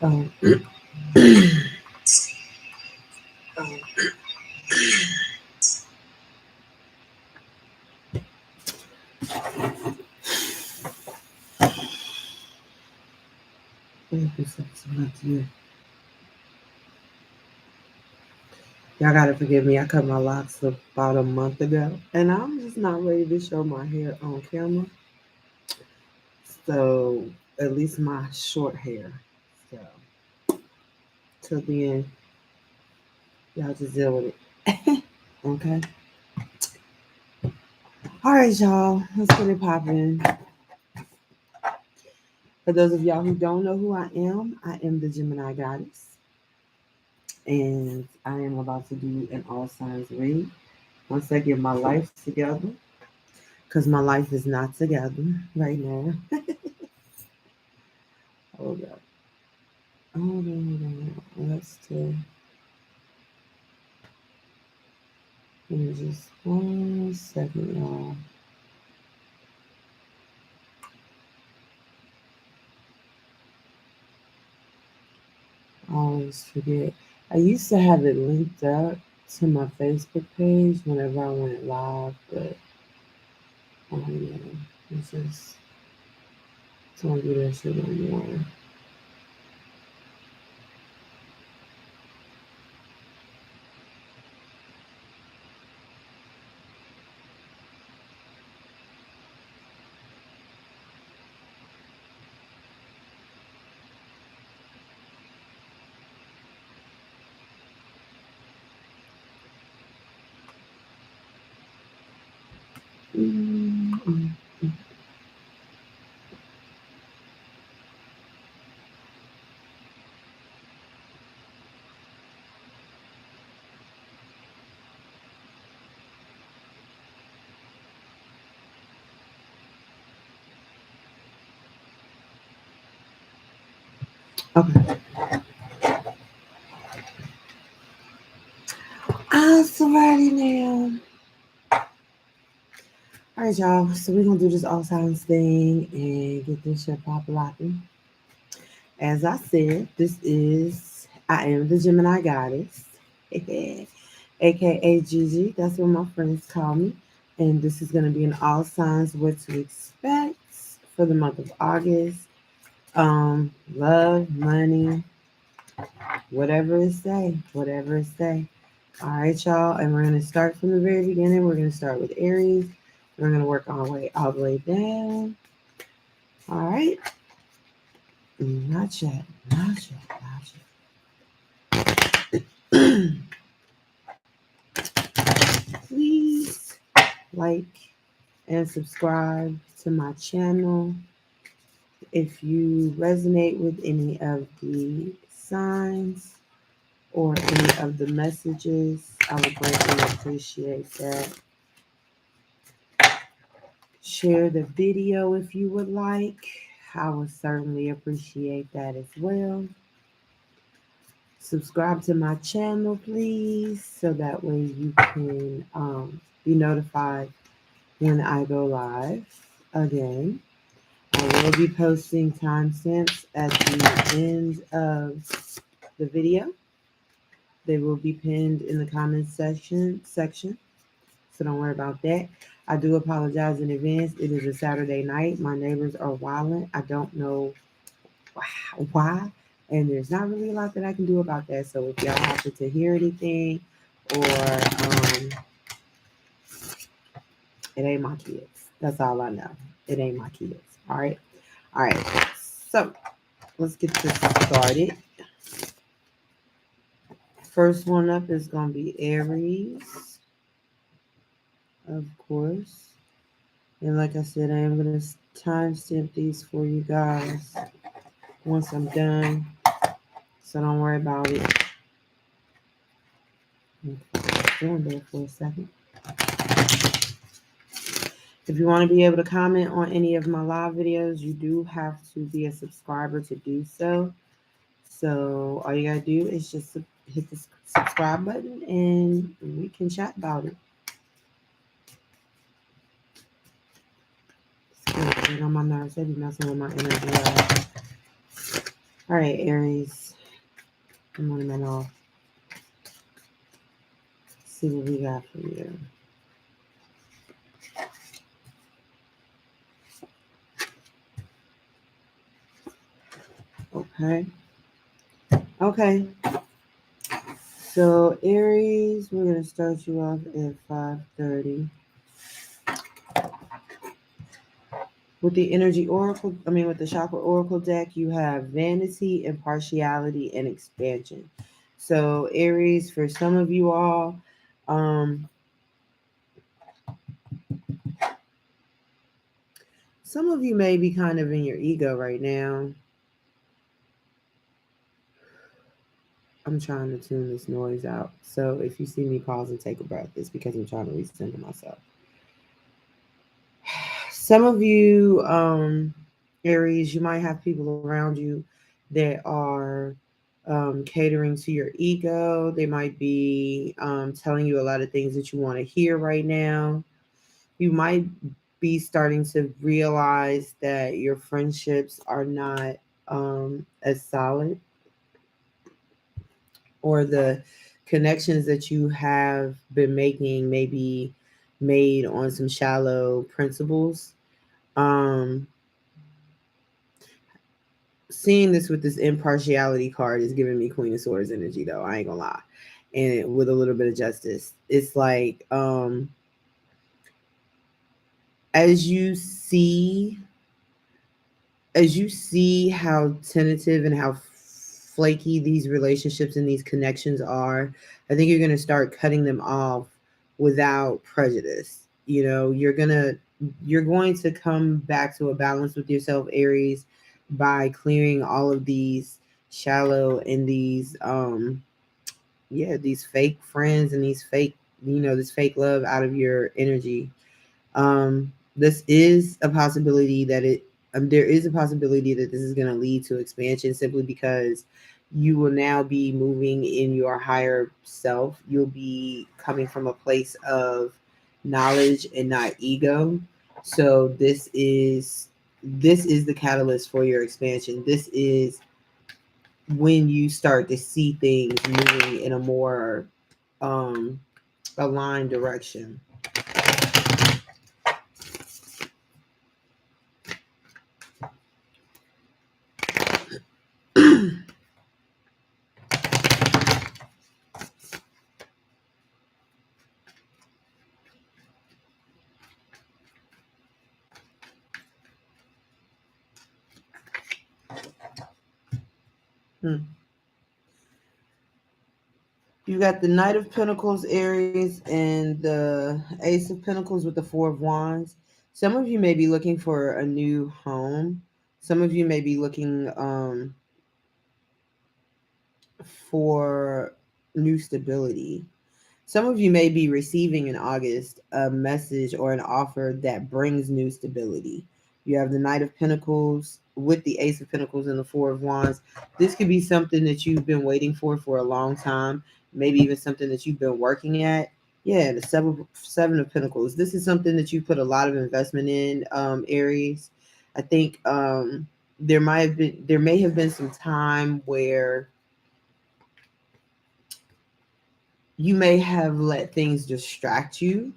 Um, Y'all gotta forgive me. I cut my locks about a month ago, and I'm just not ready to show my hair on camera. So at least my short hair. So till then, y'all just deal with it. Okay. All right, y'all. Let's get it popping. For those of y'all who don't know who I am the Gemini goddess, and I am about to do an all signs read. Once I get my life together, because my life is not together right now. Hold up. Hold on. Let's do. Give me just 1 second, y'all. I always forget. I used to have it linked up to my Facebook page whenever I went live, but yeah, it's just don't do that shit no more. Mm-mm. Okay. Alrighty now. All right, y'all. So we're gonna do this all signs thing and get this shit pop locking. As I said, I am the Gemini goddess, aka Gigi. That's what my friends call me. And this is gonna be an all signs what to expect for the month of August. Love, money, whatever it say, whatever it say. All right, y'all, and we're gonna start from the very beginning. We're gonna start with Aries. We're gonna work our way all the way down. All right, not yet, not yet, not yet. Please like and subscribe to my channel. If you resonate with any of the signs or any of the messages, I would greatly appreciate that. Share the video if you would like. I would certainly appreciate that as well. Subscribe to my channel, please, so that way you can be notified when I go live again. I will be posting timestamps at the end of the video. They will be pinned in the comments section. So don't worry about that. I do apologize in advance. It is a Saturday night. My neighbors are wilding. I don't know why. And there's not really a lot that I can do about that. So if y'all happen to hear anything or it ain't my kids. That's all I know. It ain't my kids. All right. All right. So let's get this started. First one up is going to be Aries, of course. And like I said, I am going to timestamp these for you guys once I'm done. So don't worry about it. Doing there for a second. If you want to be able to comment on any of my live videos, you do have to be a subscriber to do so. So all you got to do is just hit the subscribe button and we can chat about it. Get on my nerves. They be messing with my energy. All right, Aries. I'm on that off. See what we got for you. Okay. Okay. So Aries, we're gonna start you off at 5:30 with the energy oracle. I mean, with the chakra oracle deck, you have vanity, impartiality, and expansion. So Aries, for some of you all, um, some of you may be kind of in your ego right now. I'm trying to tune this noise out. So if you see me pause and take a breath, it's because I'm trying to recenter myself. Some of you, Aries, you might have people around you that are catering to your ego. They might be telling you a lot of things that you want to hear right now. You might be starting to realize that your friendships are not as solid, or the connections that you have been making may be made on some shallow principles. Um, Seeing this with this impartiality card is giving me Queen of Swords energy, though. I ain't gonna lie. And with a little bit of justice, it's like, as you see as you see how tentative and how flaky these relationships and these connections are, I think you're going to start cutting them off without prejudice. You know, you're going to come back to a balance with yourself, Aries, by clearing all of these shallow and these these fake friends and these fake, this fake love out of your energy. This is a possibility that there is a possibility that this is going to lead to expansion, simply because you will now be moving in your higher self. You'll be coming from a place of knowledge and not ego. So this is the catalyst for your expansion. This is when you start to see things moving in a more um, aligned direction. Hmm. You got the Knight of Pentacles, Aries, and the Ace of Pentacles with the Four of Wands. Some of you may be looking for a new home. Some of you may be looking for new stability. Some of you may be receiving in August a message or an offer that brings new stability. You have the Knight of Pentacles with the Ace of Pentacles and the Four of Wands. This could be something that you've been waiting for a long time, maybe even something that you've been working at. Yeah, the Seven of Pentacles. This is something that you put a lot of investment in, Aries. I think there may have been some time where you may have let things distract you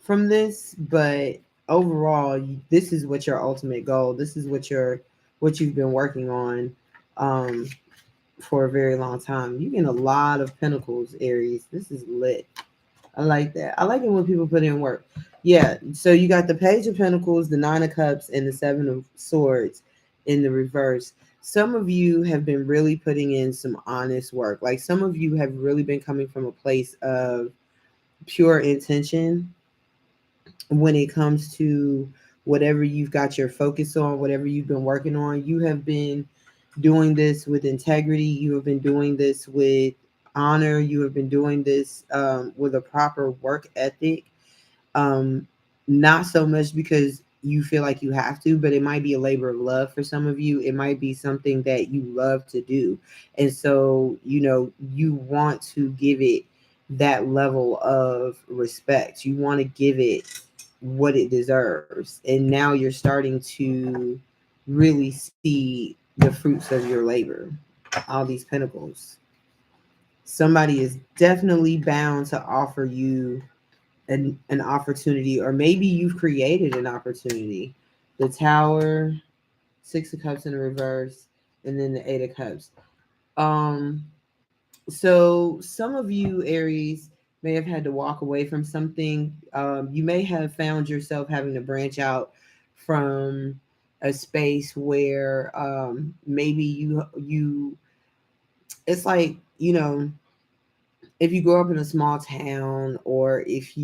from this, but overall, this is what your ultimate goal. This is what you've been working on um, for a very long time. You get a lot of pentacles, Aries. This is lit. I like that. I like it when people put in work. Yeah. So you got the Page of Pentacles, the Nine of Cups, and the Seven of Swords in the reverse. Some of you have been really putting in some honest work. Like, some of you have really been coming from a place of pure intention when it comes to whatever you've got your focus on, whatever you've been working on. You have been doing this with integrity. You have been doing this with honor. You have been doing this with a proper work ethic. Um, Not so much because you feel like you have to, but it might be a labor of love for some of you. It might be something that you love to do. And so, you want to give it that level of respect. You want to give it what it deserves. And now you're starting to really see the fruits of your labor. All these pentacles. Somebody is definitely bound to offer you an opportunity, or maybe you've created an opportunity. The Tower, Six of Cups in reverse, and then the Eight of Cups. Um, so some of you, Aries, may have had to walk away from something. You may have found yourself having to branch out from a space where maybe you it's like, if you grow up in a small town, or if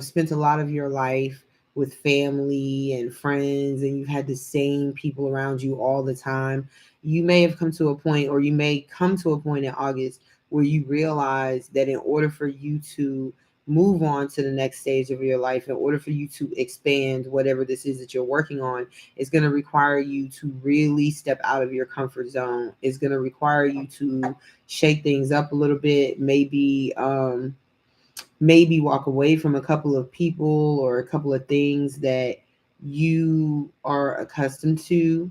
spent a lot of your life with family and friends, and you've had the same people around you all the time, you may have come to a point, or you may come to a point in August where you realize that in order for you to move on to the next stage of your life, in order for you to expand whatever this is that you're working on, it's going to require you to really step out of your comfort zone. It's going to require you to shake things up a little bit, maybe walk away from a couple of people or a couple of things that you are accustomed to,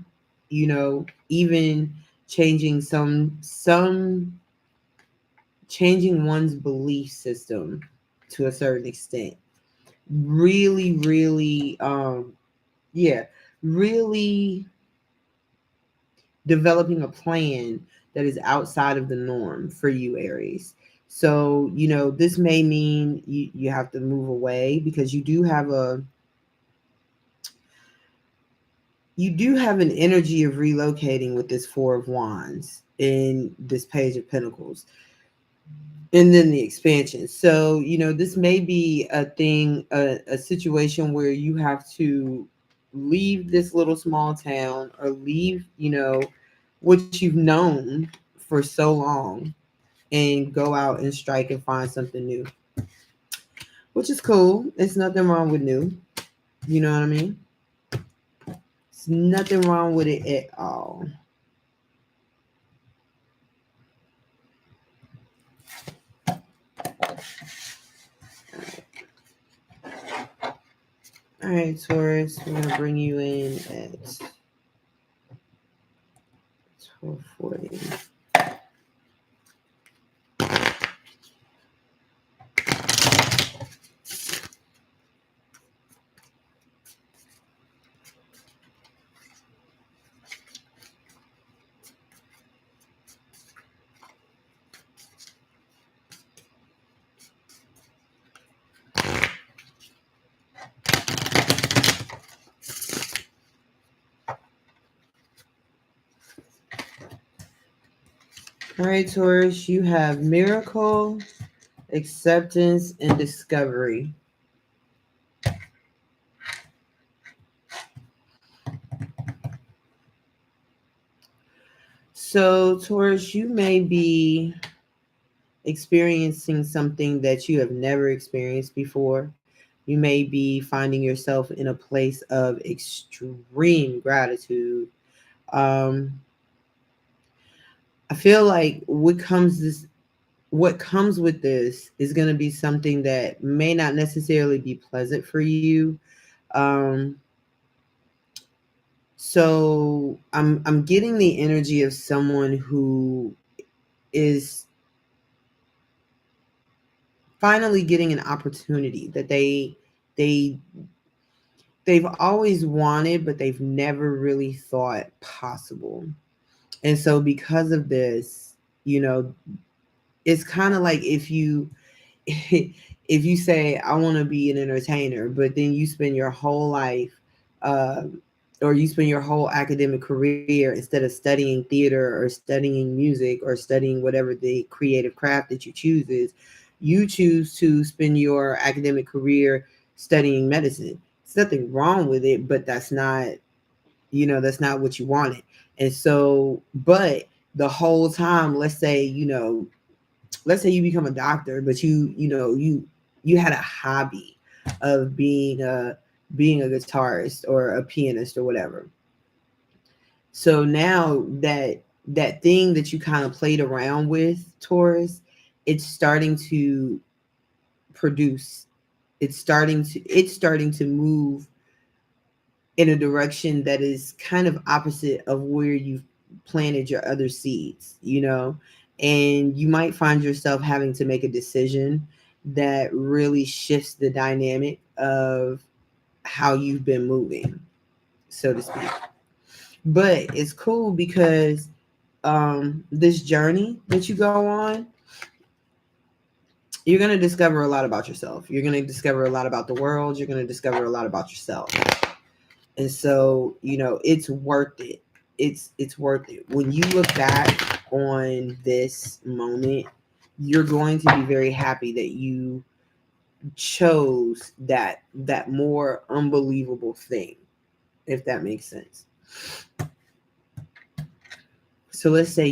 even changing some changing one's belief system to a certain extent. Really, really, yeah, really developing a plan that is outside of the norm for you, Aries. So, this may mean you have to move away, because you do have an energy of relocating with this Four of Wands in this Page of Pentacles, and then the expansion. So, this may be a situation where you have to leave this little small town, or leave, what you've known for so long, and go out and strike and find something new, which is cool. It's nothing wrong with new. You know what I mean? It's nothing wrong with it at all. All right, Taurus, we're going to bring you in at 12:40. All right, Taurus, you have miracle, acceptance, and discovery. So, Taurus, you may be experiencing something that you have never experienced before. You may be finding yourself in a place of extreme gratitude. Um, I feel like what comes with this is going to be something that may not necessarily be pleasant for you. Um, so I'm getting the energy of someone who is finally getting an opportunity that they they've always wanted, but they've never really thought possible. And so because of this, it's kind of like if you say, I want to be an entertainer, but then you spend your whole life, uh, or you spend your whole academic career, instead of studying theater or studying music or studying whatever the creative craft that you choose is, you choose to spend your academic career studying medicine. There's nothing wrong with it, but that's not what you wanted. And so, but the whole time, let's say you become a doctor, but you had a hobby of being a guitarist or a pianist or whatever. So now that thing that you kind of played around with, Taurus, it's starting to produce. It's starting to move in a direction that is kind of opposite of where you've planted your other seeds, and you might find yourself having to make a decision that really shifts the dynamic of how you've been moving, so to speak. But it's cool because this journey that you go on, you're going to discover a lot about yourself. You're going to discover a lot about the world. You're going to discover a lot about yourself. And so, it's worth it. It's worth it. When you look back on this moment, you're going to be very happy that you chose that more unbelievable thing, if that makes sense. So let's say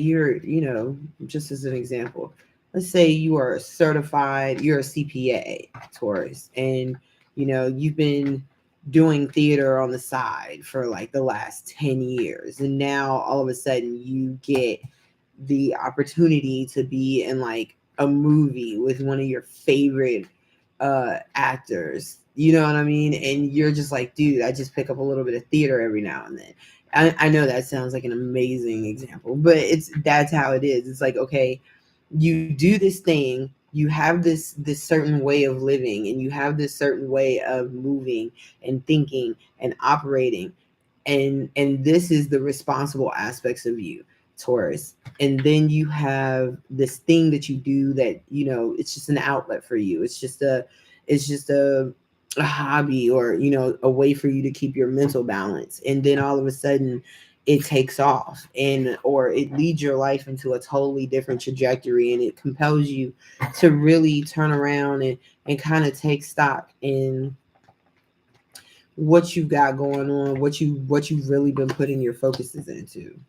just as an example, let's say you are certified, you're a CPA, Taurus, and you've been doing theater on the side for like the last 10 years. And now all of a sudden you get the opportunity to be in like a movie with one of your favorite actors. You know what I mean? And you're just like, dude, I just pick up a little bit of theater every now and then. I know that sounds like an amazing example, but that's how it is. It's like, okay, you do this thing, you have this certain way of living, and you have this certain way of moving and thinking and operating, and this is the responsible aspects of you, Taurus. And then you have this thing that you do that it's just an outlet for you. It's just a hobby, or a way for you to keep your mental balance. And then all of a sudden it takes off, and or it leads your life into a totally different trajectory, and it compels you to really turn around and kind of take stock in what you got going on, what you've really been putting your focuses into.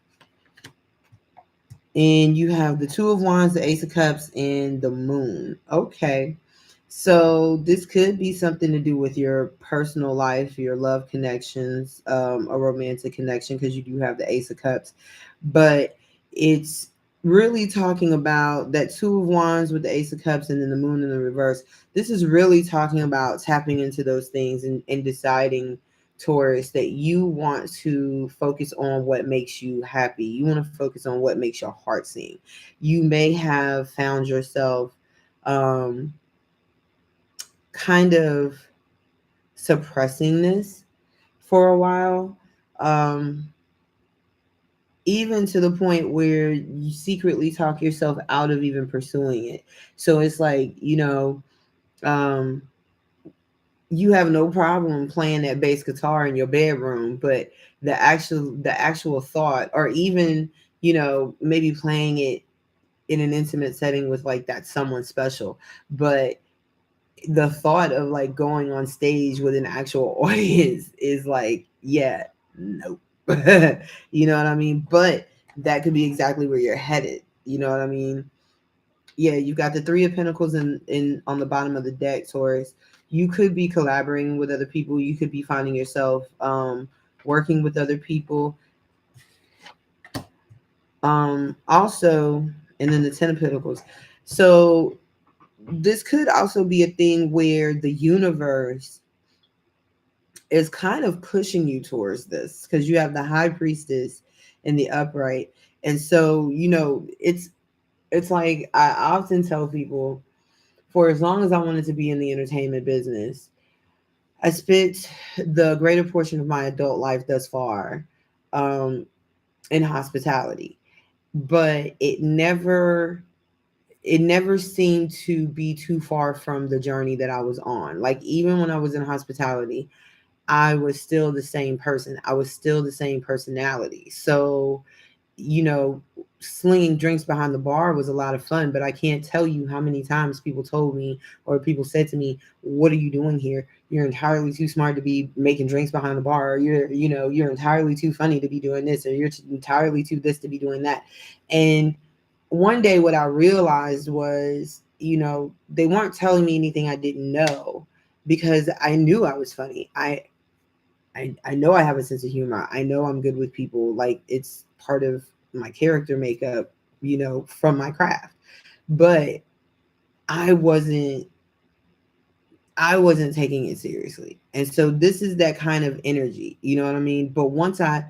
And you have the Two of Wands, the Ace of Cups, and the Moon. Okay. So this could be something to do with your personal life, your love connections, a romantic connection, because you do have the Ace of Cups. But it's really talking about that Two of Wands with the Ace of Cups and then the Moon in the reverse. This is really talking about tapping into those things and deciding, Taurus, that you want to focus on what makes you happy. You want to focus on what makes your heart sing. You may have found yourself um, kind of suppressing this for a while, um, even to the point where you secretly talk yourself out of even pursuing it. So it's like, um, you have no problem playing that bass guitar in your bedroom, but the actual thought, or even maybe playing it in an intimate setting with like that someone special, but the thought of like going on stage with an actual audience is like, yeah, nope. You know what I mean? But that could be exactly where you're headed. You know what I mean? Yeah, you've got the Three of Pentacles in on the bottom of the deck, Taurus. You could be collaborating with other people. You could be finding yourself working with other people. Also, and then the Ten of Pentacles. So this could also be a thing where the universe is kind of pushing you towards this, because you have the High Priestess in the upright. And so, it's like I often tell people, for as long as I wanted to be in the entertainment business, I spent the greater portion of my adult life thus far um, in hospitality, but it never seemed to be too far from the journey that I was on. Like, even when I was in hospitality, I was still the same person. I was still the same personality. So, you know, slinging drinks behind the bar was a lot of fun, but I can't tell you how many times people told me, or people said to me, "What are you doing here? You're entirely too smart to be making drinks behind the bar. Or you're entirely too funny to be doing this, or you're entirely too this to be doing that." And one day what I realized was, they weren't telling me anything I didn't know, because I knew I was funny. I know I have a sense of humor. I know I'm good with people. Like, it's part of my character makeup, from my craft. But I wasn't I wasn't taking it seriously. And so this is that kind of energy, you know what I mean? But once I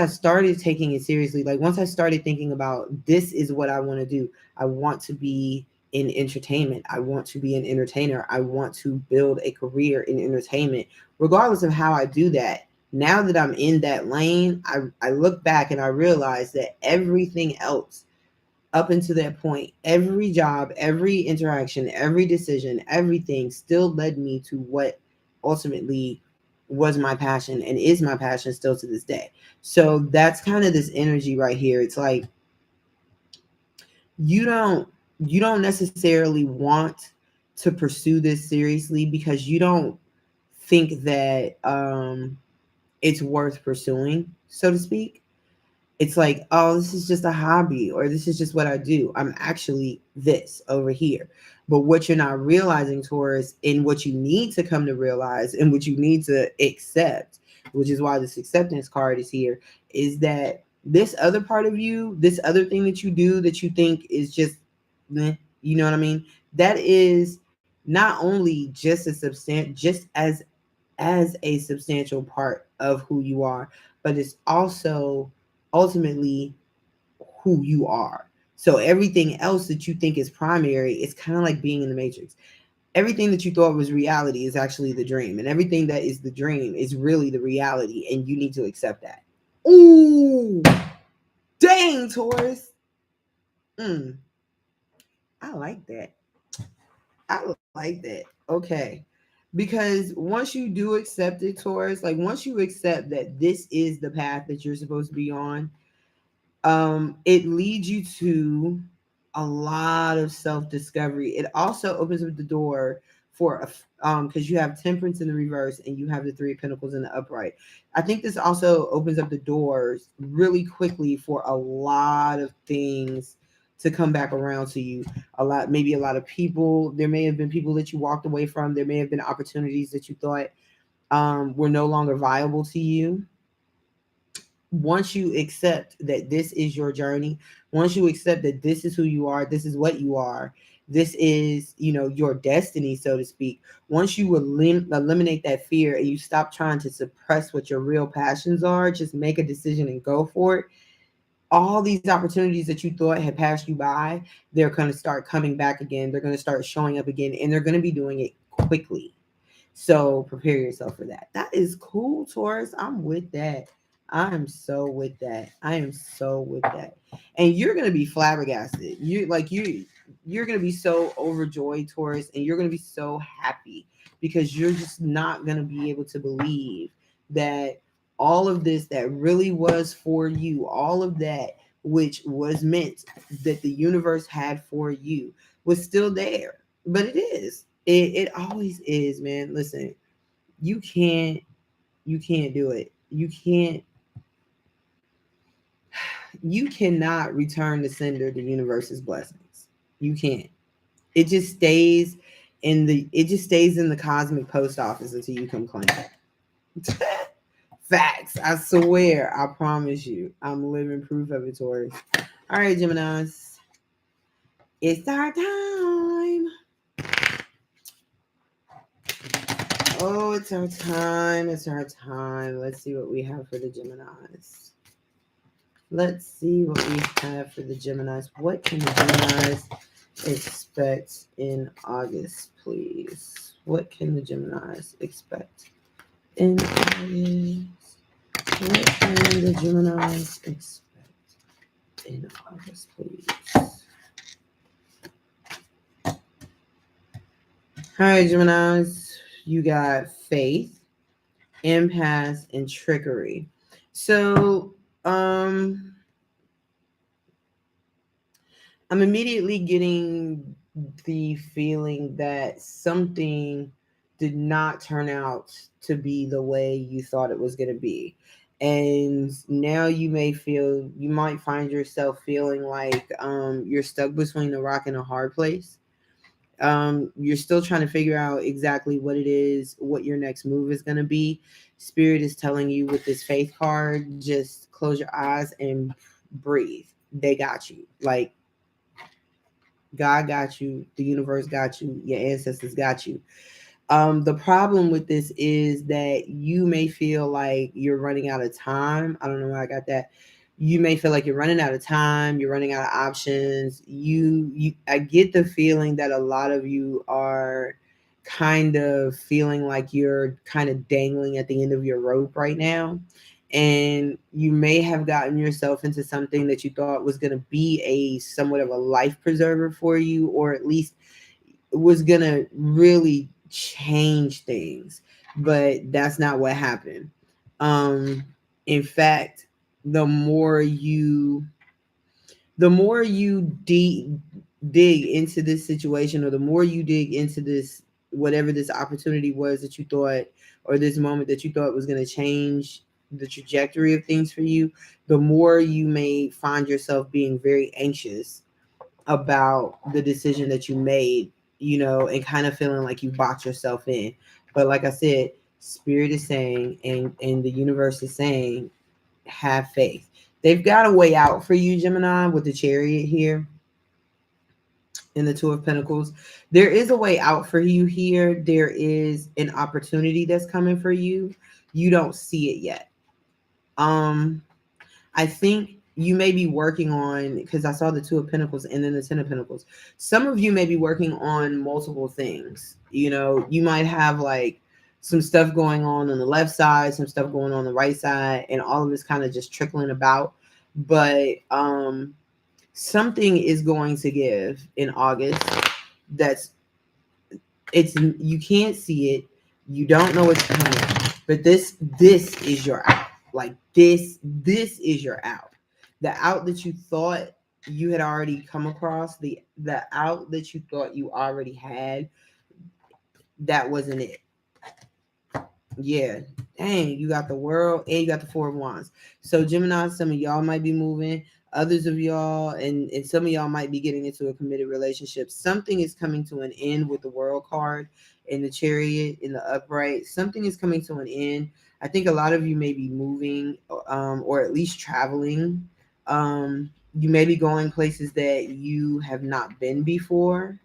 started taking it seriously, like once I started thinking about this is what I want to do. I want to be in entertainment. I want to be an entertainer. I want to build a career in entertainment, regardless of how I do that. Now that I'm in that lane, I look back and I realize that everything else up until that point, every job, every interaction, every decision, everything still led me to what ultimately was my passion and is my passion still to this day. So that's kind of this energy right here. It's like you don't you don't necessarily want to pursue this seriously because you don't think that it's worth pursuing, so to speak. It's like, oh, this is just a hobby or this is just what I do. I'm actually this over here. But what you're not realizing, Taurus, and what you need to come to realize and what you need to accept, which is why this acceptance card is here, is that this other part of you, this other thing that you do that you think is just, you know what I mean? That is not only just as a substantial part of who you are, but it's also ultimately who you are. So everything else that you think is primary, it's kind of like being in the matrix. Everything that you thought was reality is actually the dream, and everything that is the dream is really the reality, and you need to accept that. Ooh, dang, Taurus. Mm, I like that. I like that. Okay. Because once you do accept it, Taurus, like once you accept that this is the path that you're supposed to be on, it leads you to a lot of self-discovery. It also opens up the door for because you have temperance in the reverse and you have the three of pentacles in the upright. I think this also opens up the doors really quickly for a lot of things to come back around to you. Maybe a lot of people. There may have been people that you walked away from. There may have been opportunities that you thought were no longer viable to you. Once you accept that this is your journey, once you accept that this is who you are, this is what you are, this is, your destiny, so to speak. Once you eliminate that fear and you stop trying to suppress what your real passions are, just make a decision and go for it. All these opportunities that you thought had passed you by, they're going to start coming back again. They're going to start showing up again, and they're going to be doing it quickly. So prepare yourself for that. That is cool, Taurus. I'm with that. I am so with that. I am so with that. And you're gonna be flabbergasted. You're gonna be so overjoyed, Taurus, and you're gonna be so happy because you're just not gonna be able to believe that all of this that really was for you, all of that which was meant that the universe had for you was still there. But it is. It always is, man. Listen, you can't do it. You cannot return the sender the universe's blessings. You can't. It just stays in the cosmic post office until you come claim it. Facts. I swear. I promise you. I'm living proof of it, Tori. All right, Geminis. It's our time. Oh, it's our time. It's our time. Let's see what we have for the Geminis. Let's see what we have for the Geminis. What can the Geminis expect in August, please? What can the Geminis expect in August? What can the Geminis expect in August, please? All right, Geminis, you got faith, impasse, and trickery. So, I'm immediately getting the feeling that something did not turn out to be the way you thought it was going to be. And now you might find yourself feeling like you're stuck between a rock and a hard place. You're still trying to figure out exactly what it is, what your next move is going to be. Spirit is telling you with this faith card, just close your eyes and breathe. They got you. Like, God got you, the universe got you, your ancestors got you. The problem with this is that you may feel like you're running out of time. I don't know why I got that. You may feel like you're running out of time, you're running out of options. I get the feeling that a lot of you are kind of feeling like you're kind of dangling at the end of your rope right now. And you may have gotten yourself into something that you thought was going to be a somewhat of a life preserver for you, or at least was gonna really change things, but that's not what happened. Um, in fact, the more you dig into this situation, or the more you dig into this, whatever this opportunity was that you thought, or this moment that you thought was going to change the trajectory of things for you, the more you may find yourself being very anxious about the decision that you made, and kind of feeling like you boxed yourself in. But like I said, spirit is saying, and the universe is saying, have faith. They've got a way out for you, Gemini, with the Chariot here in the Two of Pentacles. There is a way out for you here. There is an opportunity that's coming for you. You don't see it yet. I think you may be working on, because I saw the Two of Pentacles and then the Ten of Pentacles. Some of you may be working on multiple things. You might have like some stuff going on the left side, some stuff going on the right side, and all of it's kind of just trickling about. But something is going to give in August. That's it's You can't see it, you don't know what's coming, but this is your out. Like this is your out. The out that you thought you had already come across, the out that you thought you already had, that wasn't it. Yeah. Dang, you got the World and you got the Four of Wands. So Gemini, some of y'all might be moving. Others of y'all, and some of y'all might be getting into a committed relationship. Something is coming to an end with the World card in the Chariot in the upright. Something is coming to an end. I think a lot of you may be moving, or at least traveling. You may be going places that you have not been before,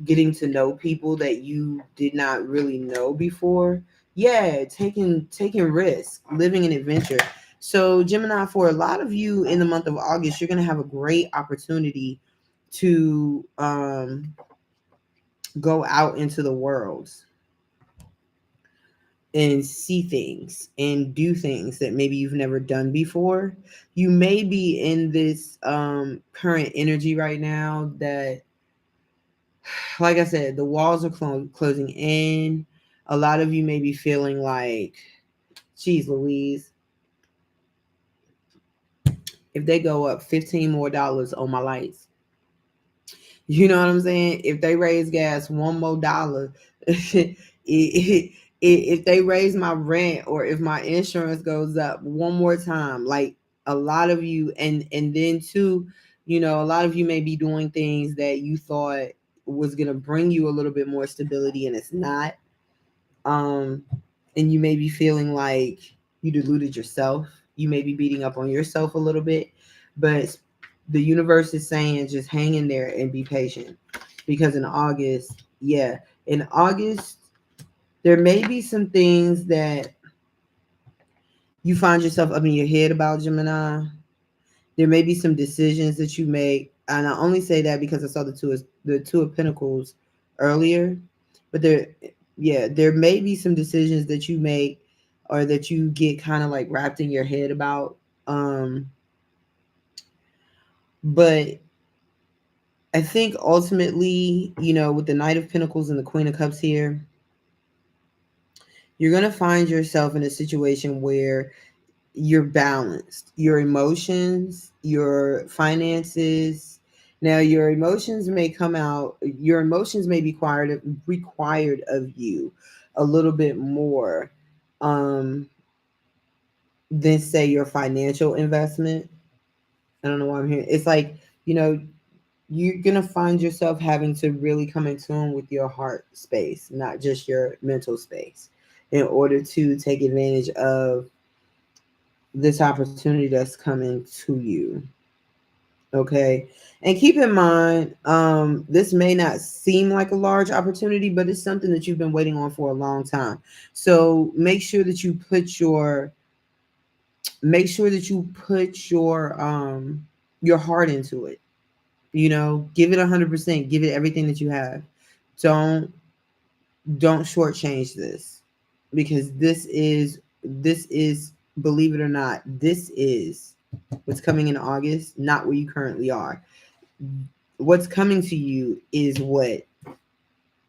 getting to know people that you did not really know before. Yeah, taking risks, living an adventure. So Gemini, for a lot of you in the month of August, you're going to have a great opportunity to go out into the world and see things and do things that maybe you've never done before. You may be in this current energy right now that, like I said, the walls are closing in. A lot of you may be feeling like, geez Louise, if they go up $15 more on my lights, you know what I'm saying? If they raise gas $1 more, if they raise my rent, or if my insurance goes up one more time, like a lot of you, and then too, a lot of you may be doing things that you thought was gonna bring you a little bit more stability, and it's not. Um, and you may be feeling like you deluded yourself. You may be beating up on yourself a little bit, but the universe is saying just hang in there and be patient, because in August, there may be some things that you find yourself up in your head about, Gemini. There may be some decisions that you make, and I only say that because I saw the Two of Pentacles earlier. But there may be some decisions that you make, or that you get kind of like wrapped in your head about. But I think ultimately, with the Knight of Pentacles and the Queen of Cups here, you're gonna find yourself in a situation where you're balanced. Your emotions, your finances. Now, your emotions may come out. Your emotions may be required of you a little bit more, um, than say your financial investment. I don't know why I'm here. It's like, you're gonna find yourself having to really come in tune with your heart space, not just your mental space, in order to take advantage of this opportunity that's coming to you. Okay. And keep in mind, this may not seem like a large opportunity, but it's something that you've been waiting on for a long time. So make sure that you put your heart into it. You know, give it 100%, give it everything that you have. Don't don't shortchange this, because this is, believe it or not, this is what's coming in August, not where you currently are. What's coming to you is what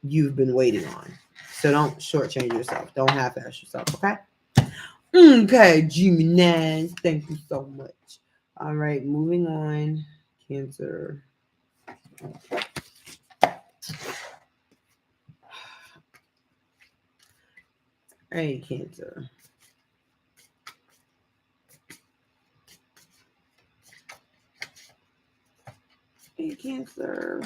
you've been waiting on. So don't shortchange yourself. Don't half-ass yourself. Okay. Okay, Gemini. Thank you so much. All right, moving on. Cancer. All right, Cancer. Hey, Cancer.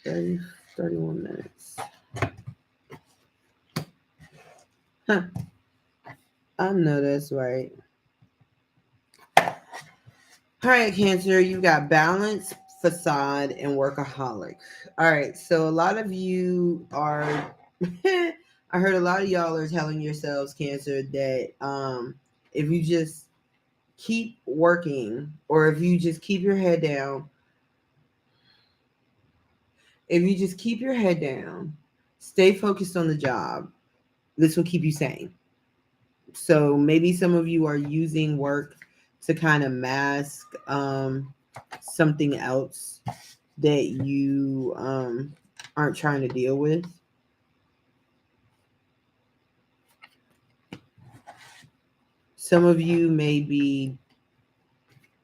30, 31 minutes. Huh. I know that's right. All right, Cancer, you got balance, facade, and workaholic. All right, so a lot of you are. I heard a lot of y'all are telling yourselves, Cancer, that if you just keep working, or if you just keep your head down, if you just keep your head down, stay focused on the job, this will keep you sane. So maybe some of you are using work to kind of mask something else that you aren't trying to deal with. Some of you may be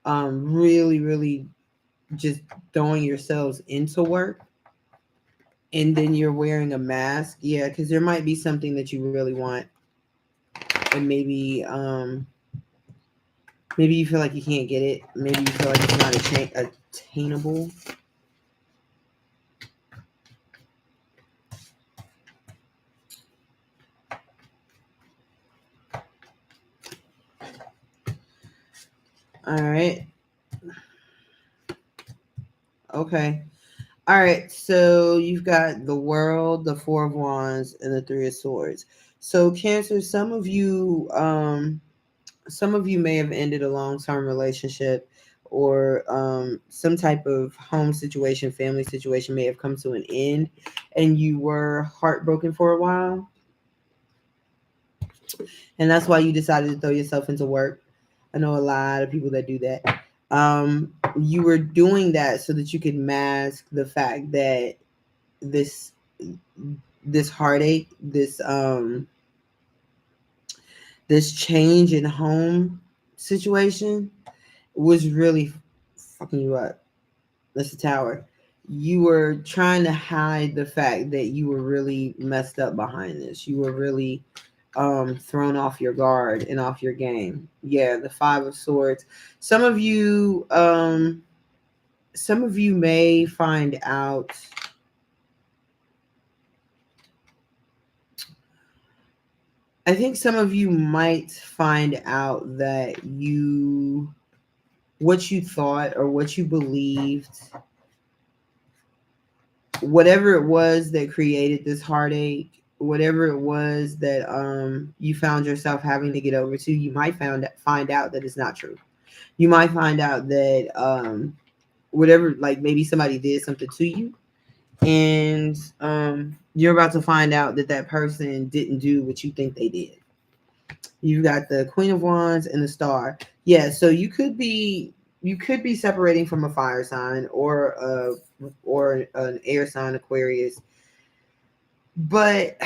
really, really just throwing yourselves into work, and then you're wearing a mask. Yeah, because there might be something that you really want, and maybe you feel like you can't get it. Maybe you feel like it's not attainable. All right. Okay. All right, so you've got the World, the Four of Wands, and the Three of Swords. So Cancer, some of you may have ended a long-term relationship, or some type of home situation, family situation may have come to an end, and you were heartbroken for a while, and that's why you decided to throw yourself into work. I know a lot of people that do that. You were doing that so that you could mask the fact that this this heartache, this change in home situation was really fucking you up. That's the Tower. You were trying to hide the fact that you were really messed up behind this. You were really thrown off your guard and off your game. Yeah, the Five of Swords. Some of you some of you may find out. I think some of you might find out that what you thought or what you believed, whatever it was that created this heartache, whatever it was that you found yourself having to get over to, you might find out that it's not true. You might find out that whatever, like maybe somebody did something to you, and you're about to find out that that person didn't do what you think they did. You've got the Queen of Wands and the Star. Yeah, so you could be separating from a fire sign, or an air sign, Aquarius. But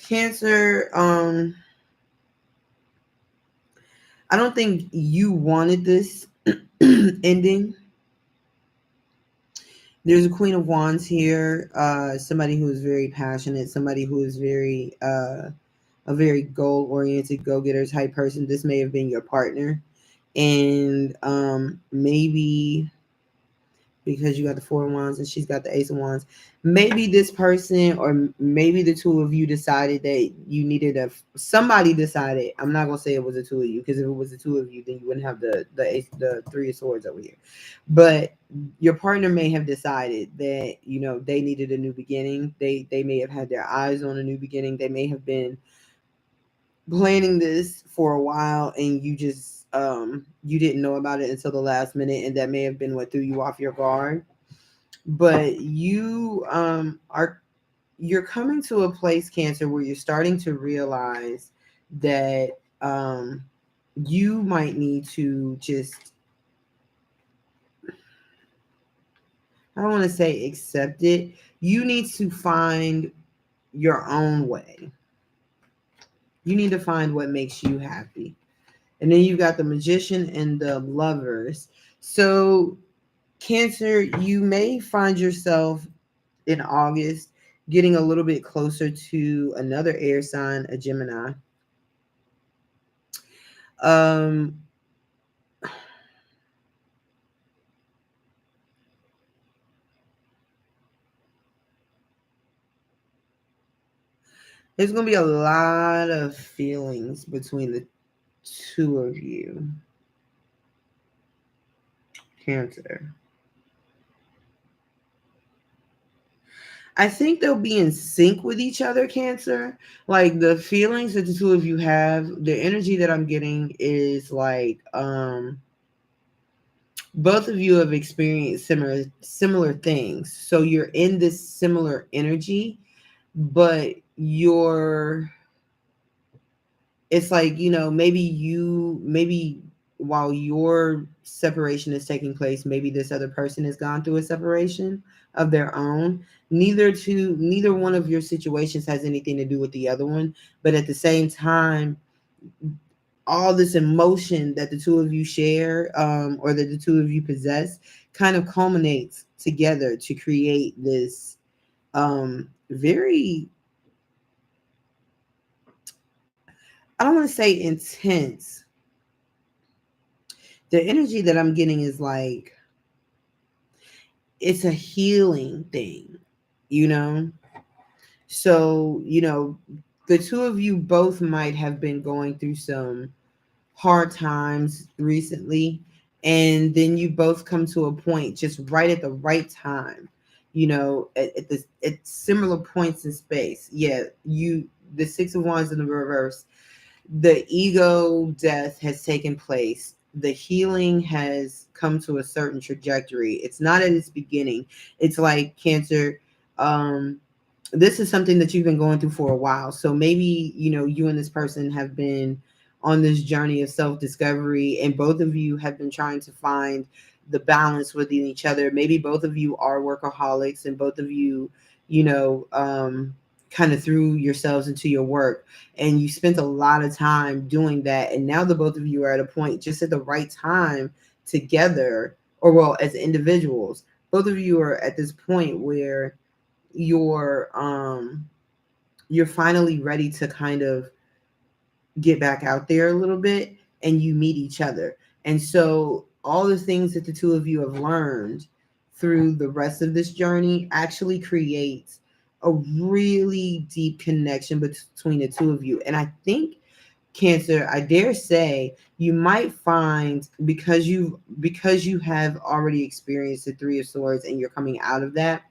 Cancer, I don't think you wanted this ending. There's a Queen of Wands here, somebody who is very passionate, somebody who is a very goal oriented, go getter type person. This may have been your partner, and because you got the Four of Wands and she's got the Ace of Wands. Maybe this person, or maybe the two of you decided that you needed somebody decided. I'm not gonna say it was the two of you, because if it was the two of you, then you wouldn't have the Three of Swords over here. But your partner may have decided that they needed a new beginning. They may have had their eyes on a new beginning. They may have been planning this for a while, and you didn't know about it until the last minute, and that may have been what threw you off your guard. But you're coming to a place, Cancer, where you're starting to realize that you might need to just, I don't want to say accept it. You need to find your own way. You need to find what makes you happy. And then you got the Magician and the Lovers. So, Cancer, you may find yourself in August getting a little bit closer to another air sign, a Gemini. Um, there's going to be a lot of feelings between the two of you, Cancer. I think they'll be in sync with each other, Cancer. Like the feelings that the two of you have, the energy that I'm getting is like both of you have experienced similar things. So you're in this similar energy, but it's like, maybe while your separation is taking place, maybe this other person has gone through a separation of their own. Neither one of your situations has anything to do with the other one, but at the same time, all this emotion that the two of you share, or that the two of you possess, kind of culminates together to create this very, I don't want to say intense. The energy that I'm getting is like it's a healing thing, you know? So, the two of you both might have been going through some hard times recently, and then you both come to a point just right at the right time, at similar points in space. Yeah, the Six of Wands in the reverse, the ego death has taken place. The healing has come to a certain trajectory. It's not at its beginning. It's like, Cancer, um, this is something that you've been going through for a while. So maybe, you and this person have been on this journey of self-discovery, and both of you have been trying to find the balance within each other. Maybe both of you are workaholics, and both of you, kind of threw yourselves into your work, and you spent a lot of time doing that. And now the both of you are at a point just at the right time together, or well, as individuals, both of you are at this point where you're you're finally ready to kind of get back out there a little bit, and you meet each other. And so all the things that the two of you have learned through the rest of this journey actually creates a really deep connection between the two of you. And I think, Cancer, I dare say you might find, because you have already experienced the Three of Swords and you're coming out of that,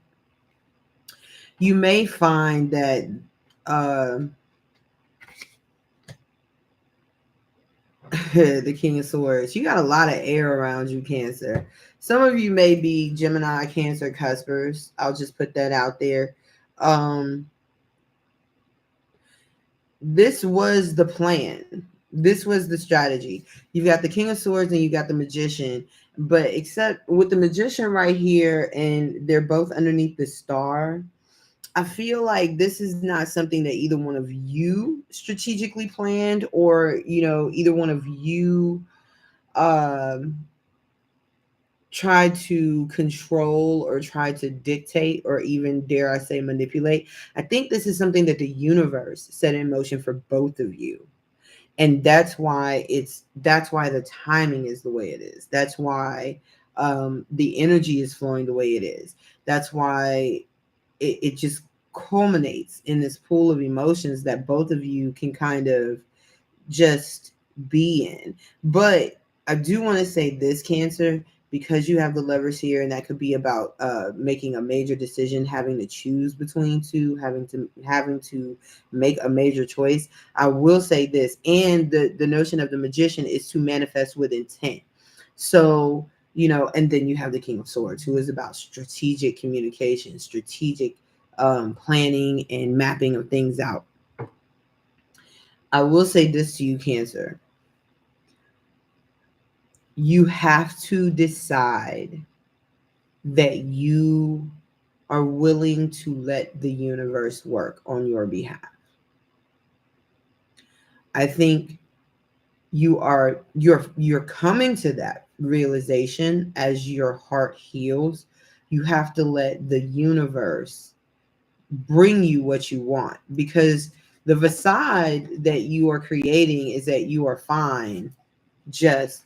you may find that uh, the King of Swords, you got a lot of air around you, Cancer. Some of you may be Gemini, Cancer, Cuspers. I'll just put that out there. Um, this was the plan. This was the strategy. You've got the King of Swords and you got the Magician. But except with the Magician right here, and they're both underneath the star, I feel like this is not something that either one of you strategically planned, or, either one of you um, tried to control or try to dictate, or even, dare I say, manipulate. I think this is something that the universe set in motion for both of you. And that's why the timing is the way it is. That's why the energy is flowing the way it is. That's why it just culminates in this pool of emotions that both of you can kind of just be in. But I do want to say this, Cancer, because you have the levers here, and that could be about making a major decision, having to choose between two, having to make a major choice. I will say this, and the notion of the magician is to manifest with intent. So, and then you have the King of Swords, who is about strategic communication, strategic planning and mapping of things out. I will say this to you, Cancer. You have to decide that you are willing to let the universe work on your behalf. I think you're coming to that realization as your heart heals. You have to let the universe bring you what you want, because the facade that you are creating is that you are fine just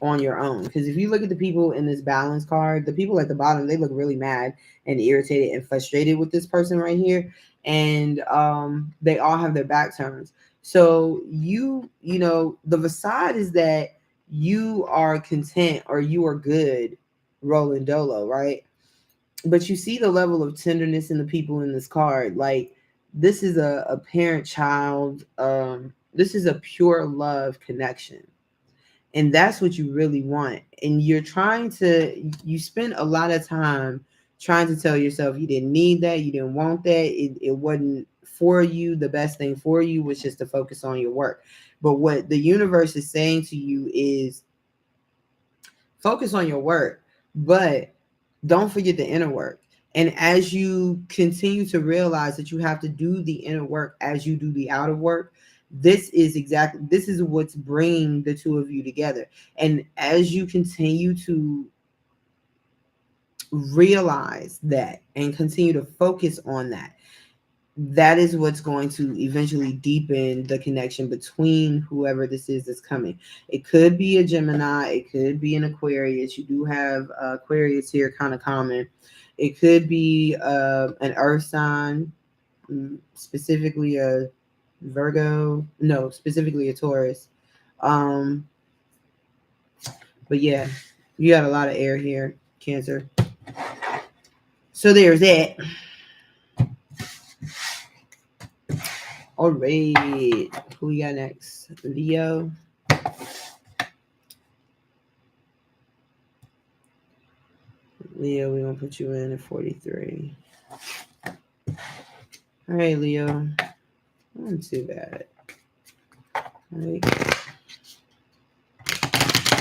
on your own. Because if you look at the people in this balance card, the people at the bottom, they look really mad and irritated and frustrated with this person right here, and they all have their back turns. So the facade is that you are content or you are good rolling dolo, right? But you see the level of tenderness in the people in this card. Like, this is a parent child, this is a pure love connection, and that's what you really want. And you spend a lot of time trying to tell yourself you didn't need that, you didn't want that, it wasn't for you. The best thing for you was just to focus on your work. But what the universe is saying to you is, focus on your work, but don't forget the inner work. And as you continue to realize that you have to do the inner work as you do the outer work, this is what's bringing the two of you together. And as you continue to realize that and continue to focus on that, that is what's going to eventually deepen the connection between whoever this is that's coming. It could be a Gemini, it could be an Aquarius. You do have Aquarius here, kind of common. It could be an earth sign, specifically a Virgo, no, specifically a Taurus. Um, but yeah, you got a lot of air here, Cancer. So there's that. All right, who we got next? Leo. Leo, we're gonna put you in at 43. All right, Leo. Not too bad. All right.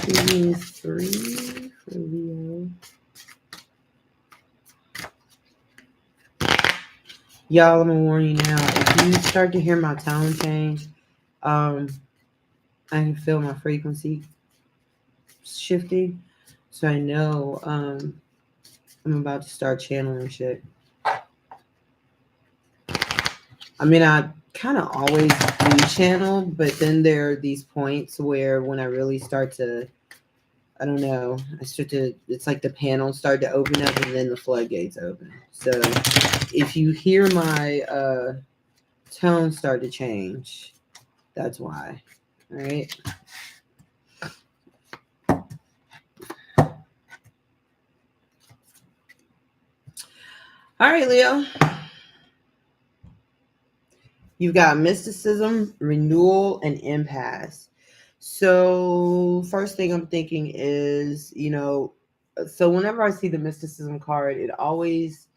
Give me 3 for Leo. Y'all, I'm gonna warn you now. If you start to hear my tone change, I can feel my frequency shifting. So I know I'm about to start channeling shit. I mean, I kind of always do channel, but then there are these points where when I really start to, I don't know, it's like the panels start to open up and then the floodgates open. So if you hear my tone start to change, that's why. All right. All right, Leo. You've got mysticism, renewal, and impasse. So, first thing I'm thinking is, so whenever I see the mysticism card, it always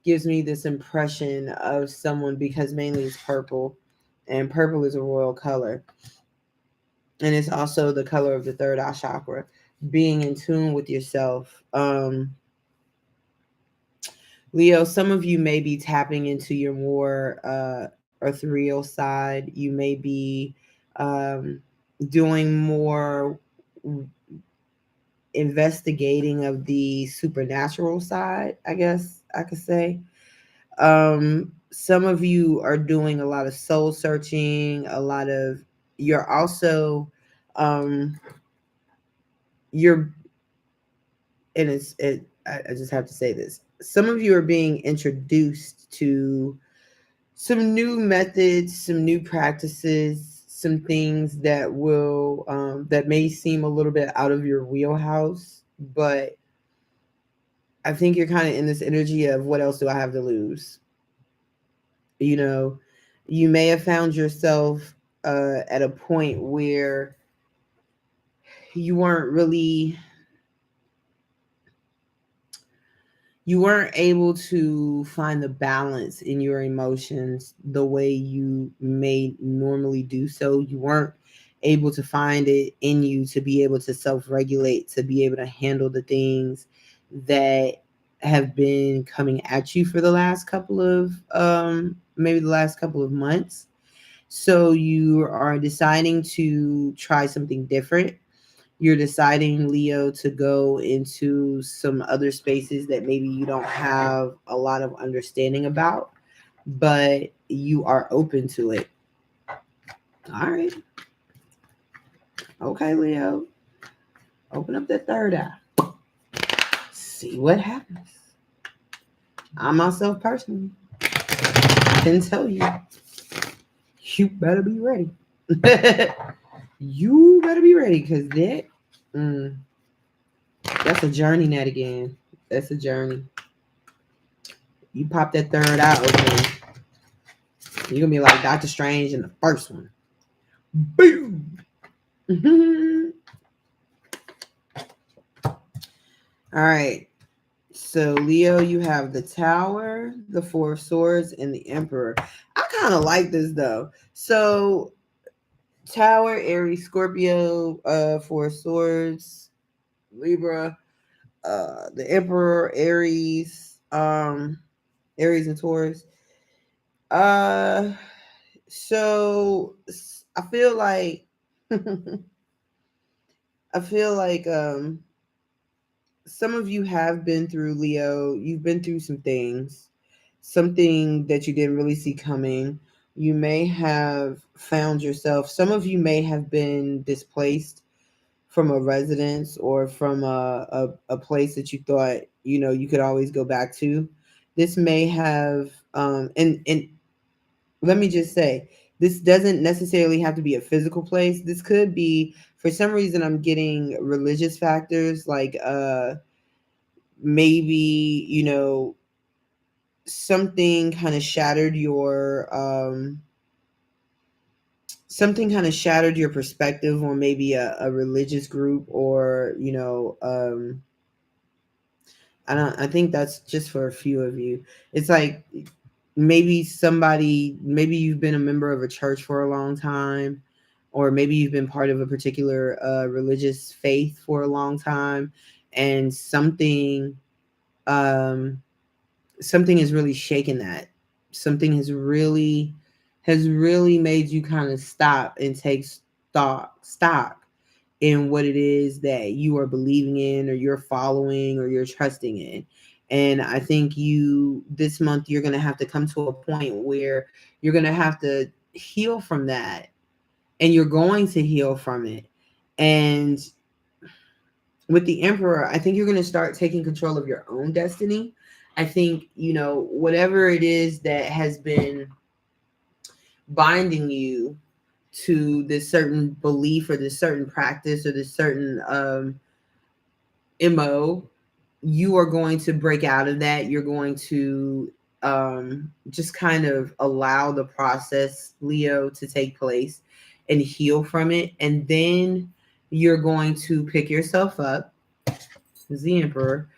gives me this impression of someone, because mainly it's purple, and purple is a royal color. And it's also the color of the third eye chakra, being in tune with yourself. Leo, some of you may be tapping into your more ethereal side. You may be doing more investigating of the supernatural side, I guess I could say. Some of you are doing a lot of soul searching, you're also, you're and I just have to say this. Some of you are being introduced to some new methods, some new practices, some things that will that may seem a little bit out of your wheelhouse, but I think you're kind of in this energy of what else do I have to lose? You know, you may have found yourself at a point where you weren't really you weren't able to find the balance in your emotions the way you may normally do so. You weren't able to find it in you to be able to self-regulate, to be able to handle the things that have been coming at you for the last couple of maybe the last couple of months. So you are deciding to try something different. You're deciding, Leo, to go into some other spaces that maybe you don't have a lot of understanding about, but you are open to it. All right. Okay, Leo. Open up that third eye. See what happens. I myself personally can tell you, you better be ready. You better be ready because that's a journey, net again. That's a journey. You pop that third eye open, you're gonna be like Doctor Strange in the first one. Boom. All right. So Leo, you have the Tower, the Four of Swords, and the Emperor. I kind of like this though. So Tower, Aries, Scorpio, Four of Swords, Libra, the Emperor, Aries, Aries and Taurus. Uh, so I feel like I feel like some of you have been through, Leo. You've been through some things, something that you didn't really see coming. You may have found yourself, some of you may have been displaced from a residence or from a place that you thought, you could always go back to. This may have, and let me just say, this doesn't necessarily have to be a physical place. This could be, for some reason, I'm getting religious factors like, maybe something kind of shattered your perspective on maybe a religious group, or I think that's just for a few of you. It's like maybe you've been a member of a church for a long time, or maybe you've been part of a particular religious faith for a long time, and um something has really shaken that. Something has really made you kind of stop and take stock in what it is that you are believing in, or you're following, or you're trusting in. And I think this month, you're going to have to come to a point where you're going to have to heal from that, and you're going to heal from it. And with the Emperor, I think you're going to start taking control of your own destiny. I think, whatever it is that has been binding you to this certain belief, or this certain practice, or this certain MO, you are going to break out of that. You're going to just kind of allow the process, Leo, to take place and heal from it. And then you're going to pick yourself up as the Emperor.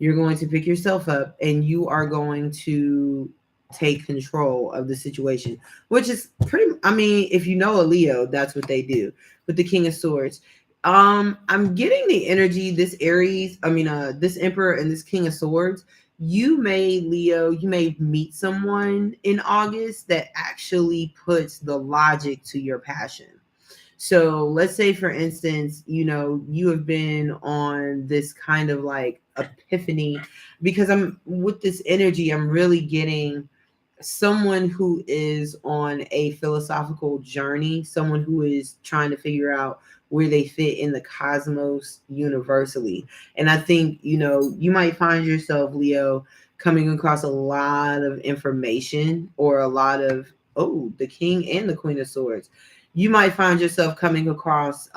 You're going to pick yourself up, and you are going to take control of the situation, which is if you know a Leo, that's what they do. With the King of Swords, I'm getting the energy, this Aries, this Emperor and this King of Swords. Leo, you may meet someone in August that actually puts the logic to your passion. So let's say, for instance, you have been on this kind of like epiphany, because I'm with this energy, I'm really getting someone who is on a philosophical journey, someone who is trying to figure out where they fit in the cosmos universally. And I think, you might find yourself, Leo, coming across a lot of information, or a lot of, oh, the King and the Queen of Swords. You might find yourself coming across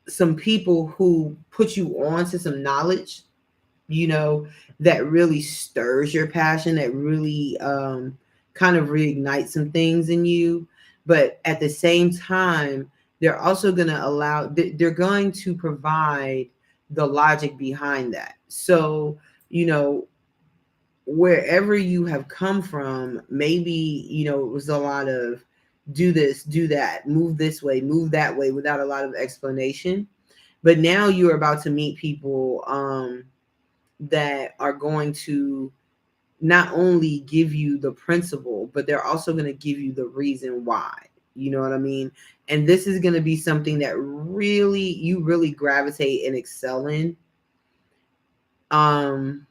some people who put you on to some knowledge, you know, that really stirs your passion, that really kind of reignites some things in you. But at the same time, they're also going to they're going to provide the logic behind that. So, you know, wherever you have come from, maybe, it was a lot of do this, do that, move this way, move that way, without a lot of explanation. But now you're about to meet people that are going to not only give you the principle, but they're also going to give you the reason why. You know what I mean? And this is going to be something that you really gravitate and excel in. Um,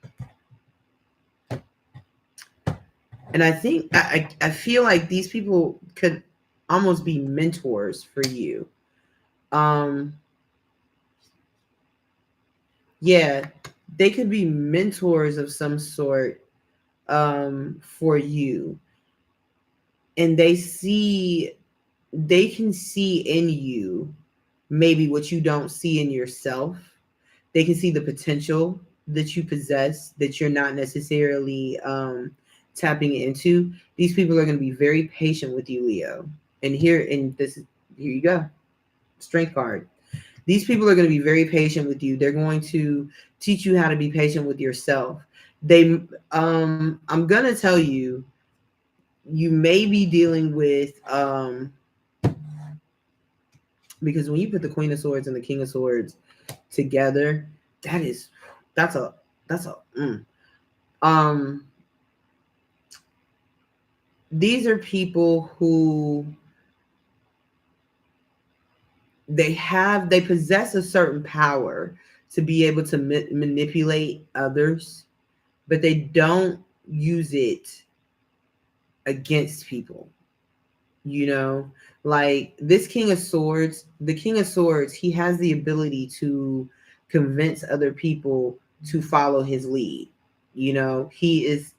and I think I feel like these people could almost be mentors for you. Um, yeah, they could be mentors of some sort for you, and they can see in you maybe what you don't see in yourself. They can see the potential that you possess that you're not necessarily tapping into. These people are going to be very patient with you, Leo. And here you go, strength card. These people are going to be very patient with you. They're going to teach you how to be patient with yourself. I'm going to tell you, you may be dealing with because when you put the Queen of Swords and the King of Swords together, that is that's a that's a um these are people who they possess a certain power to be able to manipulate others, but they don't use it against people. You know, like this King of Swords, the King of Swords, he has the ability to convince other people to follow his lead. You know, he is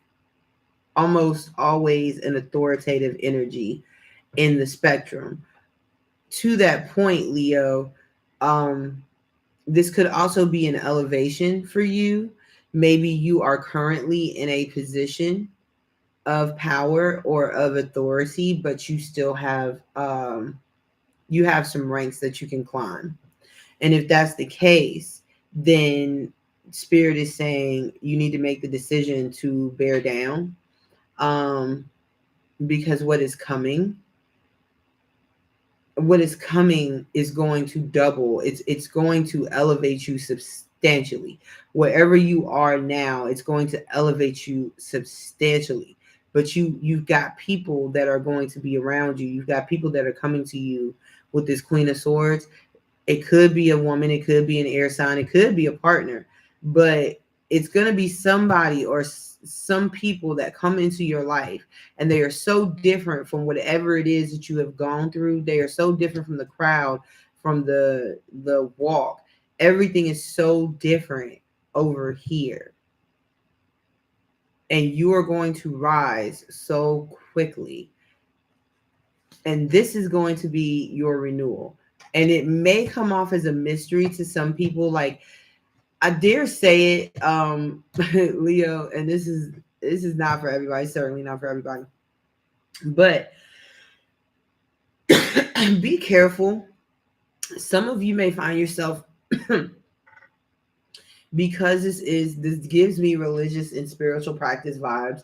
almost always an authoritative energy in the spectrum. To that point, Leo, um, this could also be an elevation for you. Maybe you are currently in a position of power or of authority, but you have some ranks that you can climb. And if that's the case, then spirit is saying you need to make the decision to bear down, um, because what is coming is going to double. It's going to elevate you substantially. Wherever you are now, it's going to elevate you substantially. But you've got people that are going to be around you. You've got people that are coming to you with this Queen of Swords. It could be a woman, it could be an air sign, it could be a partner, but it's going to be somebody or some people that come into your life, and they are so different from whatever it is that you have gone through. They are so different from the crowd, from the walk. Everything is so different over here, and you are going to rise so quickly. And this is going to be your renewal. And it may come off as a mystery to some people. Like, I dare say it, Leo, and this is not for everybody, certainly not for everybody. But be careful. Some of you may find yourself because this gives me religious and spiritual practice vibes.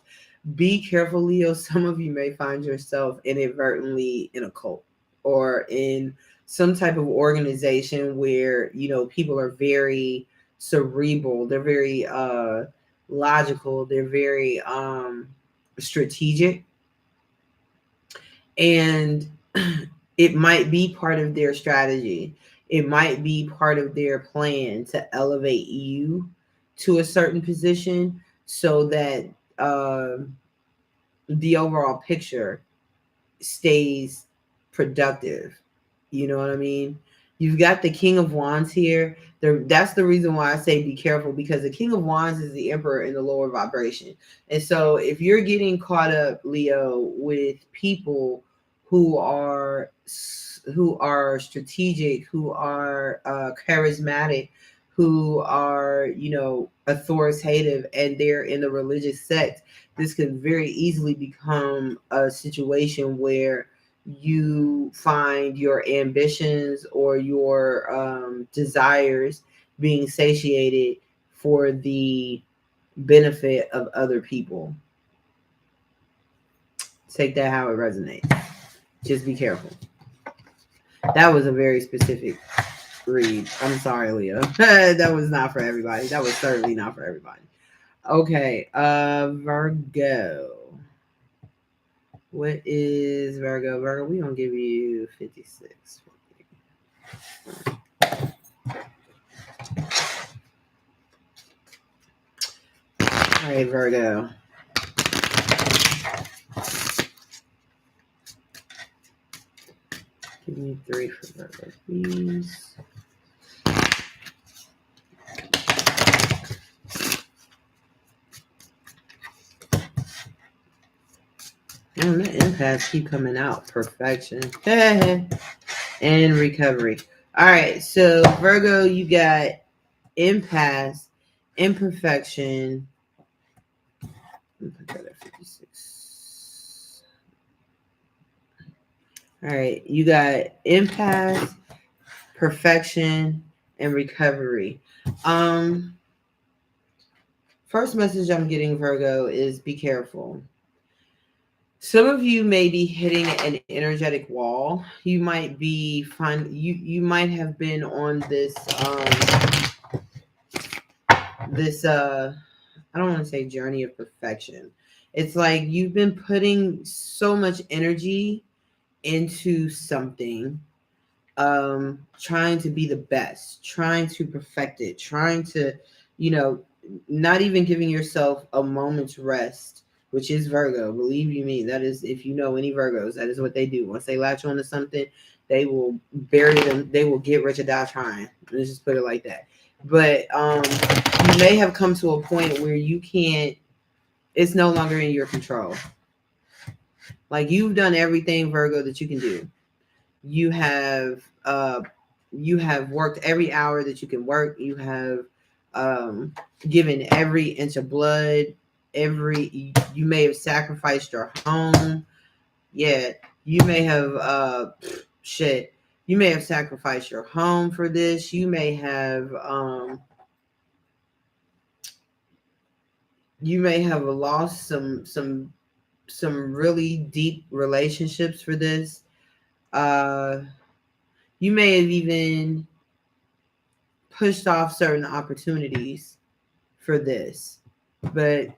Be careful, Leo. Some of you may find yourself inadvertently in a cult, or in some type of organization where, people are very cerebral, they're very logical, they're very strategic, and it might be part of their strategy. It might be part of their plan to elevate you to a certain position, so that the overall picture stays productive. You know what I mean? You've got the King of Wands here. That's the reason why I say be careful, because the King of Wands is the Emperor in the lower vibration. And so if you're getting caught up, Leo, with people who are strategic, who are charismatic, who are, authoritative, and they're in the religious sect, this could very easily become a situation where you find your ambitions or your desires being satiated for the benefit of other people. Take that how it resonates. Just be careful. That was a very specific read. I'm sorry, Leo. That was not for everybody. That was certainly not for everybody. Okay, Virgo. What is Virgo? Virgo, we gonna give you 56. All right, Virgo. Give me 3 for Virgo, please. Man, the empaths keep coming out. Perfection. And recovery. All right, so Virgo, you got impasse, imperfection. Put that at 56. All right, you got impasse, perfection, and recovery. First message I'm getting, Virgo, is be careful. Some of you may be hitting an energetic wall. You might be you might have been on this I don't want to say journey of perfection. It's like you've been putting so much energy into something, trying to be the best, trying to perfect it, trying to, not even giving yourself a moment's rest, which is Virgo. Believe you me, that is, if you know any Virgos, that is what they do. Once they latch onto something, they will bury them. They will get rich or die trying. Let's just put it like that. But you may have come to a point where you can't. It's no longer in your control. Like, you've done everything, Virgo, that you can do. You have worked every hour that you can work. You have given every inch of blood. You may have sacrificed your home. Yeah, you may have You may have sacrificed your home for this. You may have lost some really deep relationships for this. You may have even pushed off certain opportunities for this. But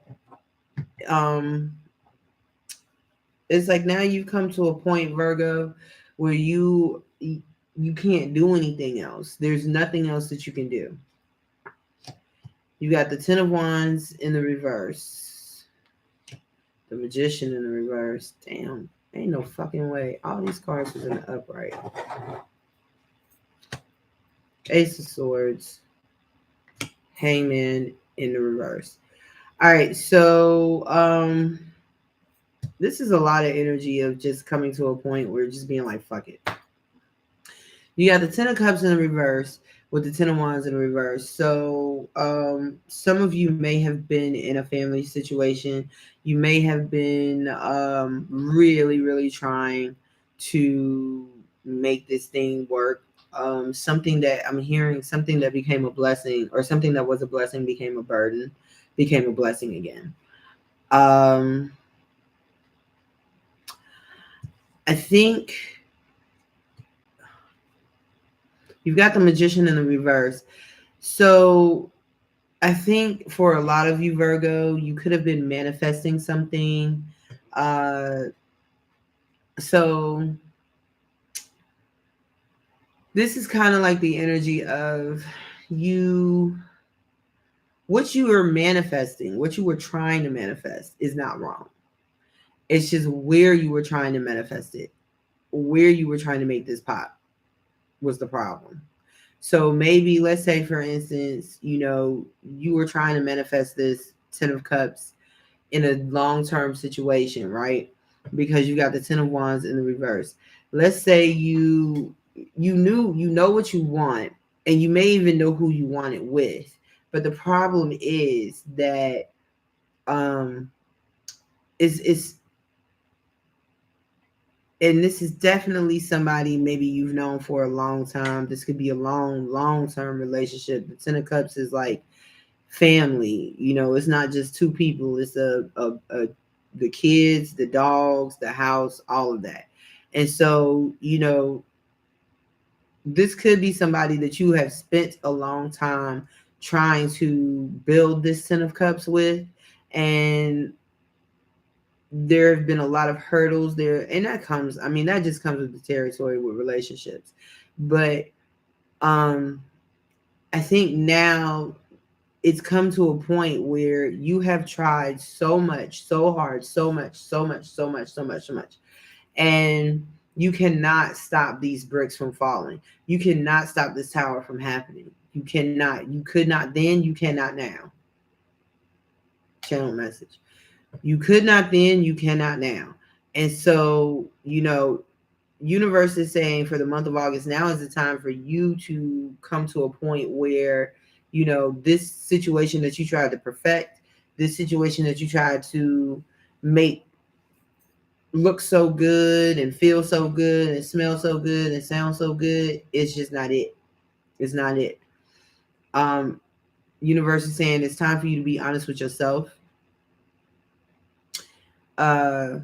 it's like now you've come to a point, Virgo, where you can't do anything else. There's nothing else that you can do. You got the Ten of Wands in the reverse. The Magician in the reverse. Damn. Ain't no fucking way. All these cards was in the upright. Ace of Swords. Hangman in the reverse. All right, so this is a lot of energy of just coming to a point where just being like, fuck it. You got the Ten of Cups in the reverse with the Ten of Wands in the reverse. So some of you may have been in a family situation. You may have been really, really trying to make this thing work. Something that I'm hearing, something that became a blessing, or something that was a blessing became a burden, became a blessing again. I think you've got the Magician in the reverse. So I think for a lot of you, Virgo, you could have been manifesting something. So this is kind of like the energy of you. What you were manifesting, what you were trying to manifest is not wrong. It's just where you were trying to manifest it, where you were trying to make this pop. was the problem. So maybe, let's say, for instance, you were trying to manifest this Ten of Cups in a long-term situation, right? Because you got the Ten of Wands in the reverse. Let's say you know what you want, and you may even know who you want it with. But the problem is that it's and this is definitely somebody maybe you've known for a long time. This could be a long-term relationship. The Ten of Cups is like family. It's not just two people. It's the kids, the dogs, the house, all of that. And so, this could be somebody that you have spent a long time trying to build this Ten of Cups with, and there have been a lot of hurdles there, and that just comes with the territory with relationships. But I think now it's come to a point where you have tried so much, so hard, so much, so much, so much, so much, so much, and you cannot stop these bricks from falling. You cannot stop this tower from happening. You cannot. You could not then, you cannot now. Channel message. You could not then, you cannot now. And so, universe is saying for the month of August, now is the time for you to come to a point where, this situation that you tried to perfect, this situation that you tried to make look so good and feel so good and smell so good and sound so good, it's just not it. It's not it. Um, Universe is saying it's time for you to be honest with yourself. Uh,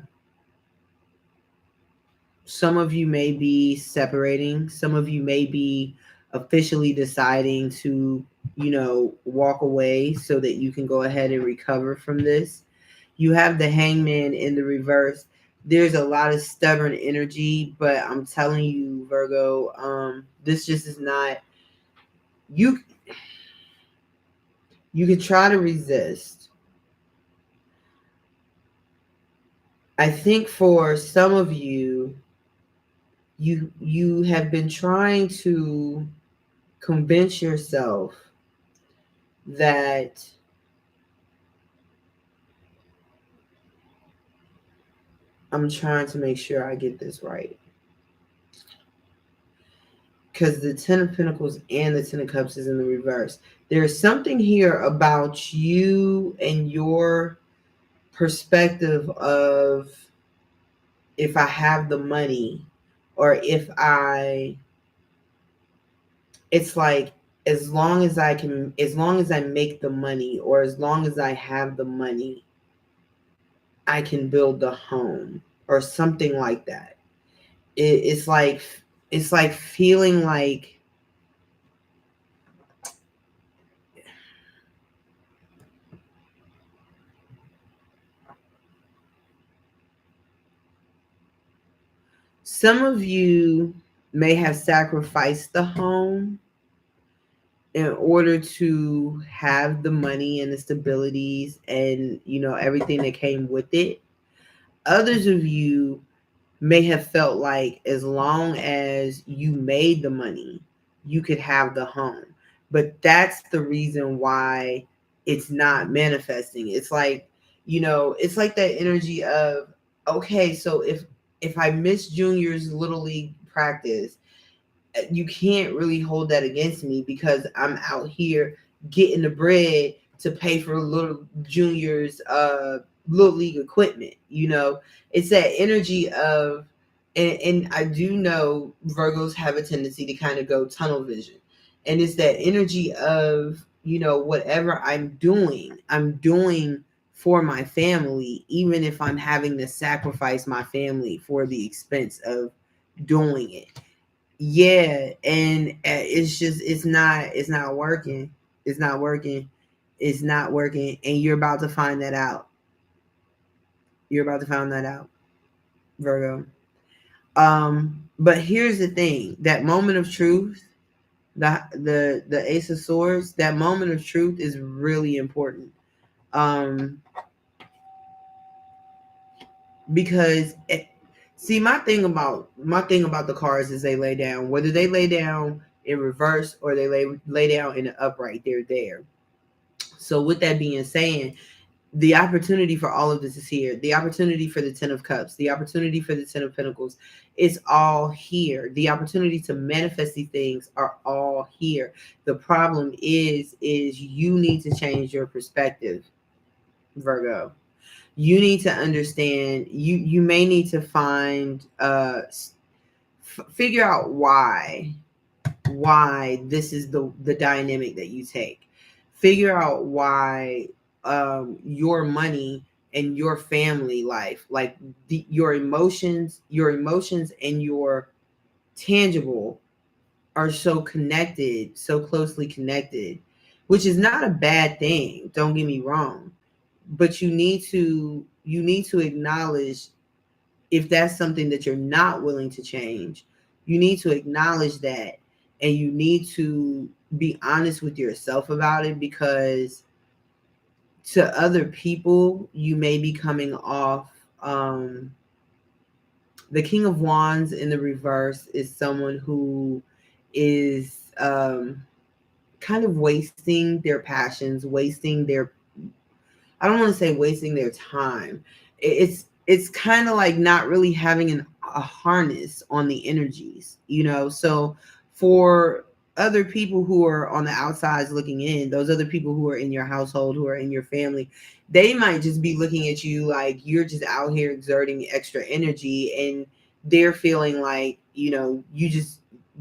some of you may be separating. Some of you may be officially deciding to, walk away so that you can go ahead and recover from this. You have the Hangman in the reverse. There's a lot of stubborn energy, but I'm telling you, Virgo, this just is not you. You can try to resist. I think for some of you, you have been trying to convince yourself that I'm trying to make sure I get this right. Because the Ten of Pentacles and the Ten of Cups is in the reverse. There's something here about you and your perspective of, if I have the money, or it's like, as long as I make the money, or as long as I have the money, I can build the home, or something like that. It's like feeling like some of you may have sacrificed the home in order to have the money and the stabilities and everything that came with it. Others of you may have felt like as long as you made the money, you could have the home. But that's the reason why it's not manifesting. It's like that energy of, okay, so if I miss Junior's Little League practice, you can't really hold that against me because I'm out here getting the bread to pay for little Junior's little league equipment. It's that energy of, and I do know Virgos have a tendency to kind of go tunnel vision, and it's that energy of, whatever I'm doing for my family, even if I'm having to sacrifice my family for the expense of doing it. Yeah, and it's not working. It's not working. It's not working, and you're about to find that out. You're about to find that out, Virgo. But here's the thing: that moment of truth, the Ace of Swords, that moment of truth is really important. Um, because See, my thing about the cards is they lay down. Whether they lay down in reverse or they lay down in the upright, they're there. So with that being said, the opportunity for all of this is here. The opportunity for the 10 of Cups, the opportunity for the 10 of Pentacles is all here. The opportunity to manifest these things are all here. The problem is you need to change your perspective, Virgo. You need to understand, you may need to find figure out why this is the dynamic that you take. Figure out why your money and your family life, like your emotions and your tangible are so connected, so closely connected, which is not a bad thing, don't get me wrong, but you need to acknowledge if that's something that you're not willing to change. You need to acknowledge that, and you need to be honest with yourself about it, because to other people you may be coming off the King of Wands in the reverse is someone who is kind of wasting their passions, wasting their, I don't want to say wasting their time. It's kind of like not really having a harness on the energies, So for other people who are on the outsides looking in, those other people who are in your household, who are in your family, they might just be looking at you like you're just out here exerting extra energy, and they're feeling like, you're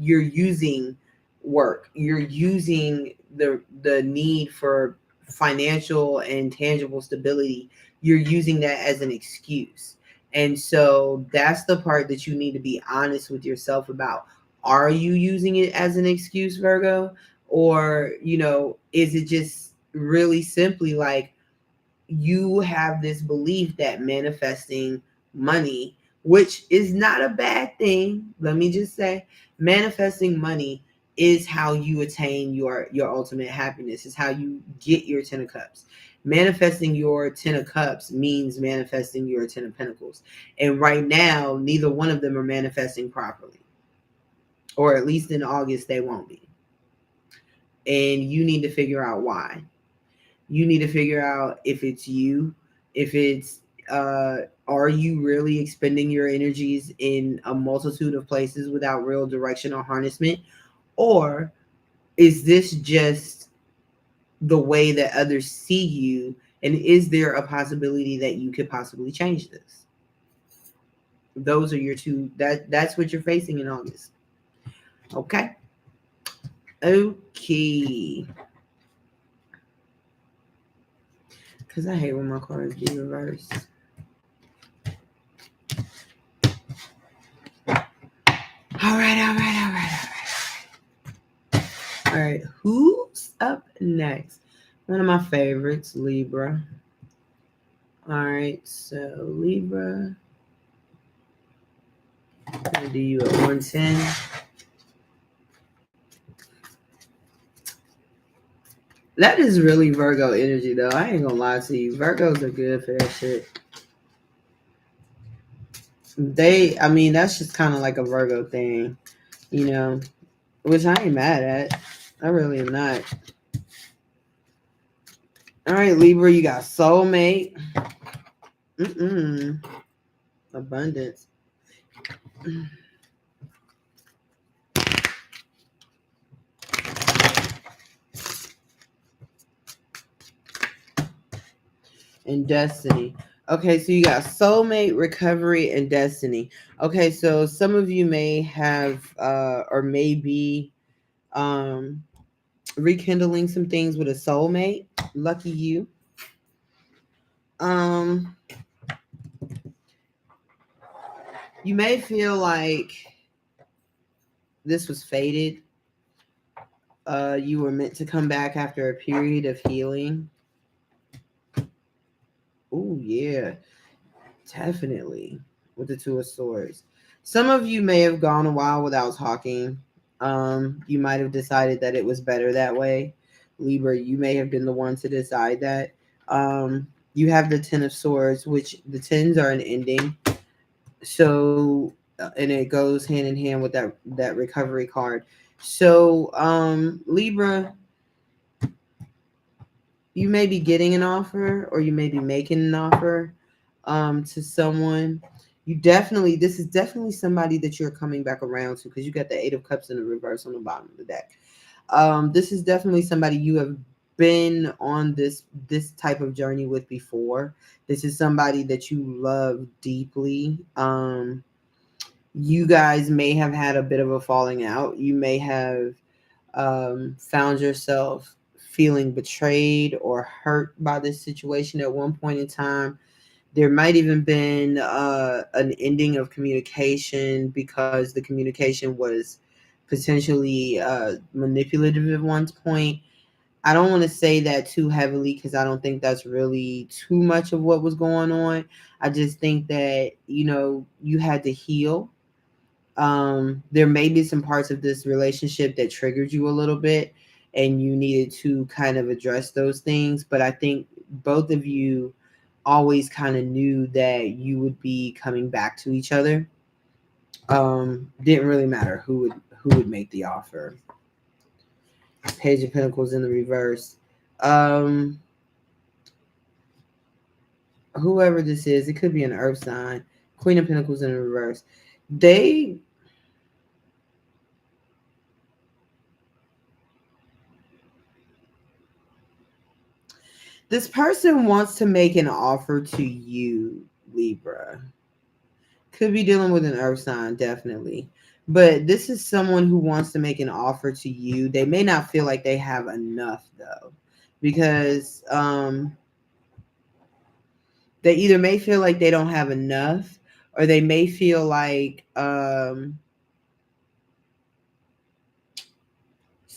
using work, you're using the need for financial and tangible stability, you're using that as an excuse. And so that's the part that you need to be honest with yourself about. Are you using it as an excuse, Virgo? Or, is it just really simply like you have this belief that manifesting money, which is not a bad thing, let me just say, manifesting money is how you attain your ultimate happiness, is how you get your 10 of Cups. Manifesting your 10 of Cups means manifesting your 10 of Pentacles, and right now neither one of them are manifesting properly, or at least in August they won't be. And you need to figure out why. You need to figure out if it's you, if it's are you really expending your energies in a multitude of places without real direction or harnessment, or is this just the way that others see you, and is there a possibility that you could possibly change this? Those are your two, that's what you're facing in August. Okay. Because I hate when my cards be reversed. All right. All right, who's up next? One of my favorites, Libra. All right, so Libra. I'm going to do you at 110. That is really Virgo energy, though. I ain't going to lie to you. Virgos are good for that shit. That's just kind of like a Virgo thing, which I ain't mad at. I really am not. All right, Libra, you got soulmate. Abundance. And destiny. Okay, so you got soulmate, recovery, and destiny. Okay, so some of you may have or may be rekindling some things with a soulmate. Lucky you. You may feel like this was fated. You were meant to come back after a period of healing. Oh, yeah, definitely. With the Two of Swords. Some of you may have gone a while without talking. You might have decided that it was better that way. Libra, you may have been the one to decide that. You have the 10 of Swords, which the 10s are an ending. So and it goes hand in hand with that recovery card. So Libra, you may be getting an offer or you may be making an offer to someone. You definitely, this is definitely somebody that you're coming back around to, because you got the Eight of Cups in the reverse on the bottom of the deck. This is definitely somebody you have been on this type of journey with before. This is somebody that you love deeply. You guys may have had a bit of a falling out. You may have found yourself feeling betrayed or hurt by this situation at one point in time. There might even been an ending of communication because the communication was potentially manipulative at one point. I don't want to say that too heavily because I don't think that's really too much of what was going on. I just think that, you had to heal. There may be some parts of this relationship that triggered you a little bit and you needed to kind of address those things. But I think both of you always kind of knew that you would be coming back to each other. Didn't really matter who would make the offer. Page of Pentacles in the reverse. Um, Whoever this is, it could be an earth sign. Queen of Pentacles in the reverse. They This person wants to make an offer to you, Libra. Could be dealing with an earth sign, definitely. But this is someone who wants to make an offer to you. They may not feel like they have enough, though, because they either may feel like they don't have enough, or they may feel like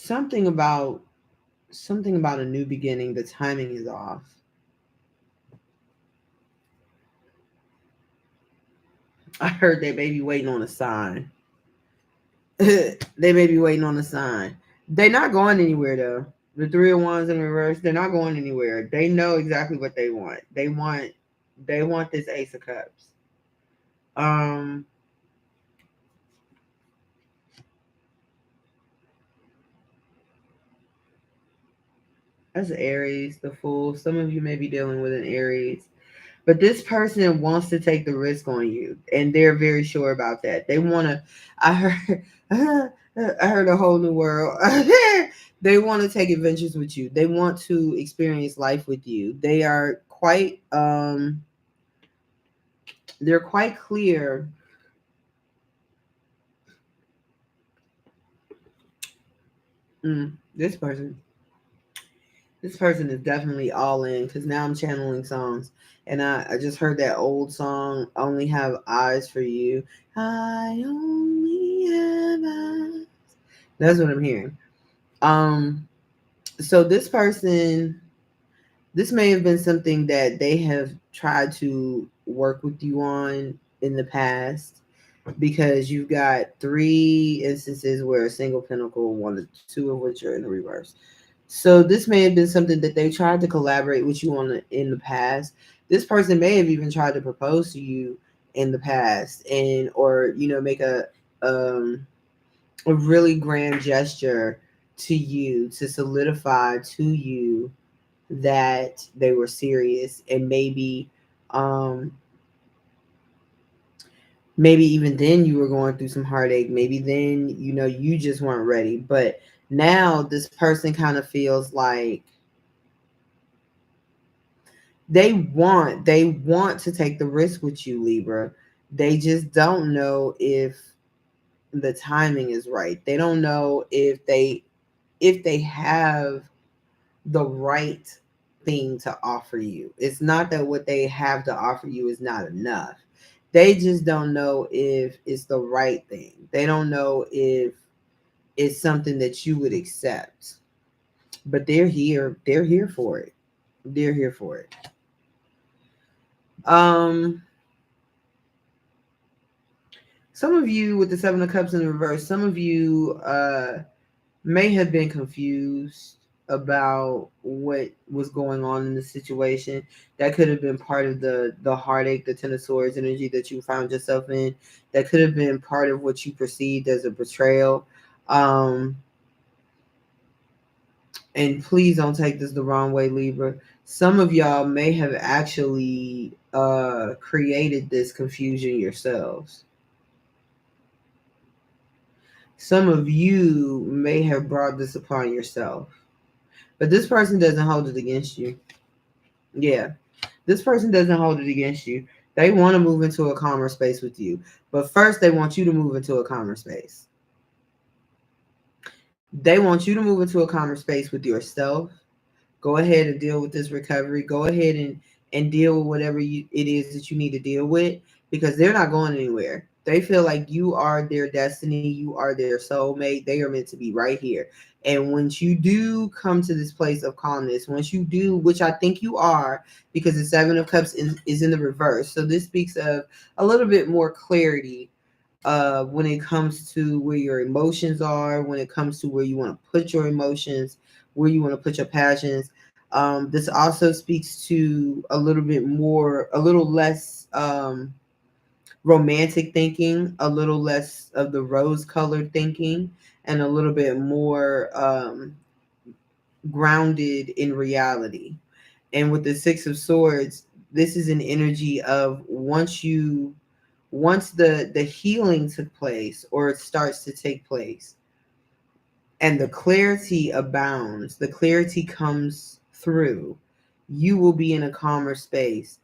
something about a new beginning. The timing is off. I heard they may be waiting on a sign. They may be waiting on a sign. They're not going anywhere though. The Three of Wands in reverse, they're not going anywhere. They know exactly what they want. They want this Ace of Cups. Um that's Aries, the Fool. Some of you may be dealing with an Aries. But this person wants to take the risk on you, and they're very sure about that. They want to. I heard. I heard a whole new world. They want to take adventures with you. They want to experience life with you. They are quite. They're quite clear. This person. This person is definitely all in because now I'm channeling songs. And I just heard that old song, Only Have Eyes for You. I only have eyes. That's what I'm hearing. Um, so this may have been something that they have tried to work with you on in the past, because you've got three instances where a single pentacle, two of which are in the reverse. So this may have been something that they tried to collaborate with you on in the past. This person may have even tried to propose to you in the past, and or make a really grand gesture to you to solidify to you that they were serious, and um maybe even then you were going through some heartache. Maybe then you just weren't ready. But now this person kind of feels like they want to take the risk with you, Libra. They just don't know if the timing is right. They don't know if they have the right thing to offer you. It's not that what they have to offer you is not enough. They just don't know if it's the right thing. They don't know if it's something that you would accept. But they're here. They're here for it. They're here for it. Um some of you with the Seven of Cups in the reverse, some of you may have been confused. about what was going on in the situation. That could have been part of the heartache, the Ten of Swords energy that you found yourself in. That could have been part of what you perceived as a betrayal. Um, and please don't take this the wrong way, Libra. Some of y'all may have actually created this confusion yourselves. Some of you may have brought this upon yourself, but this person doesn't hold it against you. Yeah, this person doesn't hold it against you. They want to move into a calmer space with you, but first they want you to move into a calmer space. They want you to move into a calmer space with yourself. Go ahead and deal with this recovery. Go ahead and deal with whatever it is that you need to deal with, because they're not going anywhere. They feel like you are their destiny. You are their soulmate. They are meant to be right here. And once you do come to this place of calmness, once you do, which I think you are, because the Seven of Cups is in the reverse. So this speaks of a little bit more clarity when it comes to where your emotions are, when it comes to where you want to put your emotions, where you want to put your passions. This also speaks to a little bit more, a little less romantic thinking, a little less of the rose colored thinking, and a little bit more grounded in reality. And with the Six of Swords, this is an energy of once the healing took place, or it starts to take place, and the clarity abounds, the clarity comes through, you will be in a calmer space,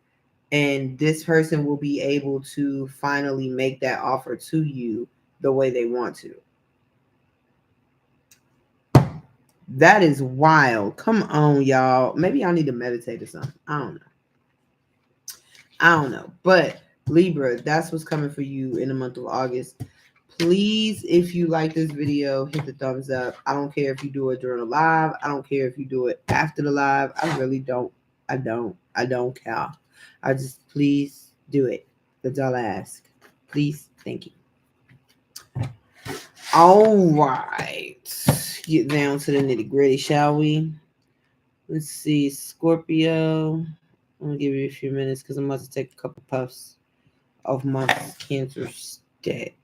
and this person will be able to finally make that offer to you the way they want to. That is wild. Come on, y'all. Maybe y'all need to meditate or something. I don't know. But Libra, that's what's coming for you in the month of August. Please, if you like this video, hit the thumbs up. I don't care if you do it during a live. I don't care if you do it after the live. I really don't. I don't care. I just, please do it. That's all I ask. Please. Thank you. All right. Get down to the nitty gritty, shall we? Let's see. Scorpio. I'm going to give you a few minutes because I'm about to take a couple puffs of my Cancer stick.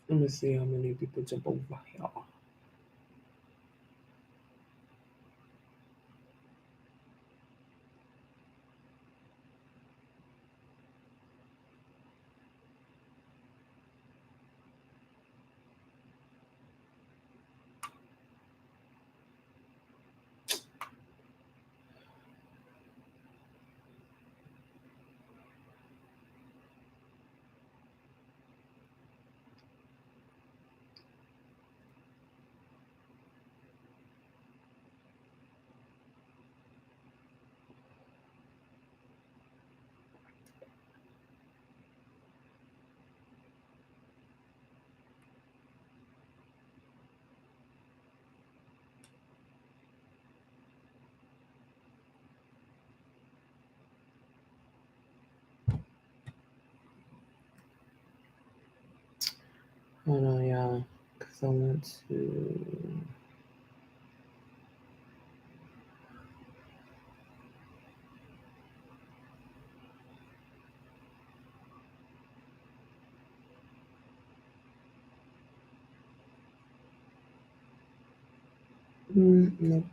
Let me see how many people jump over here. Hold on, y'all, because I want to. Nope.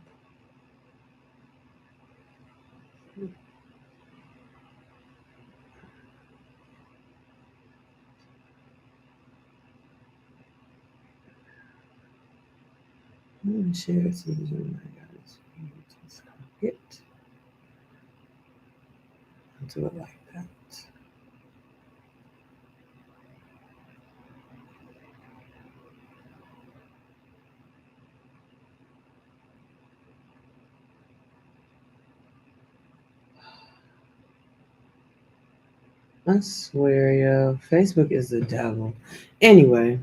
I'm going to share it to you. I got it. Just copy it. I'll do it like that. I swear, yo, Facebook is the devil. Anyway,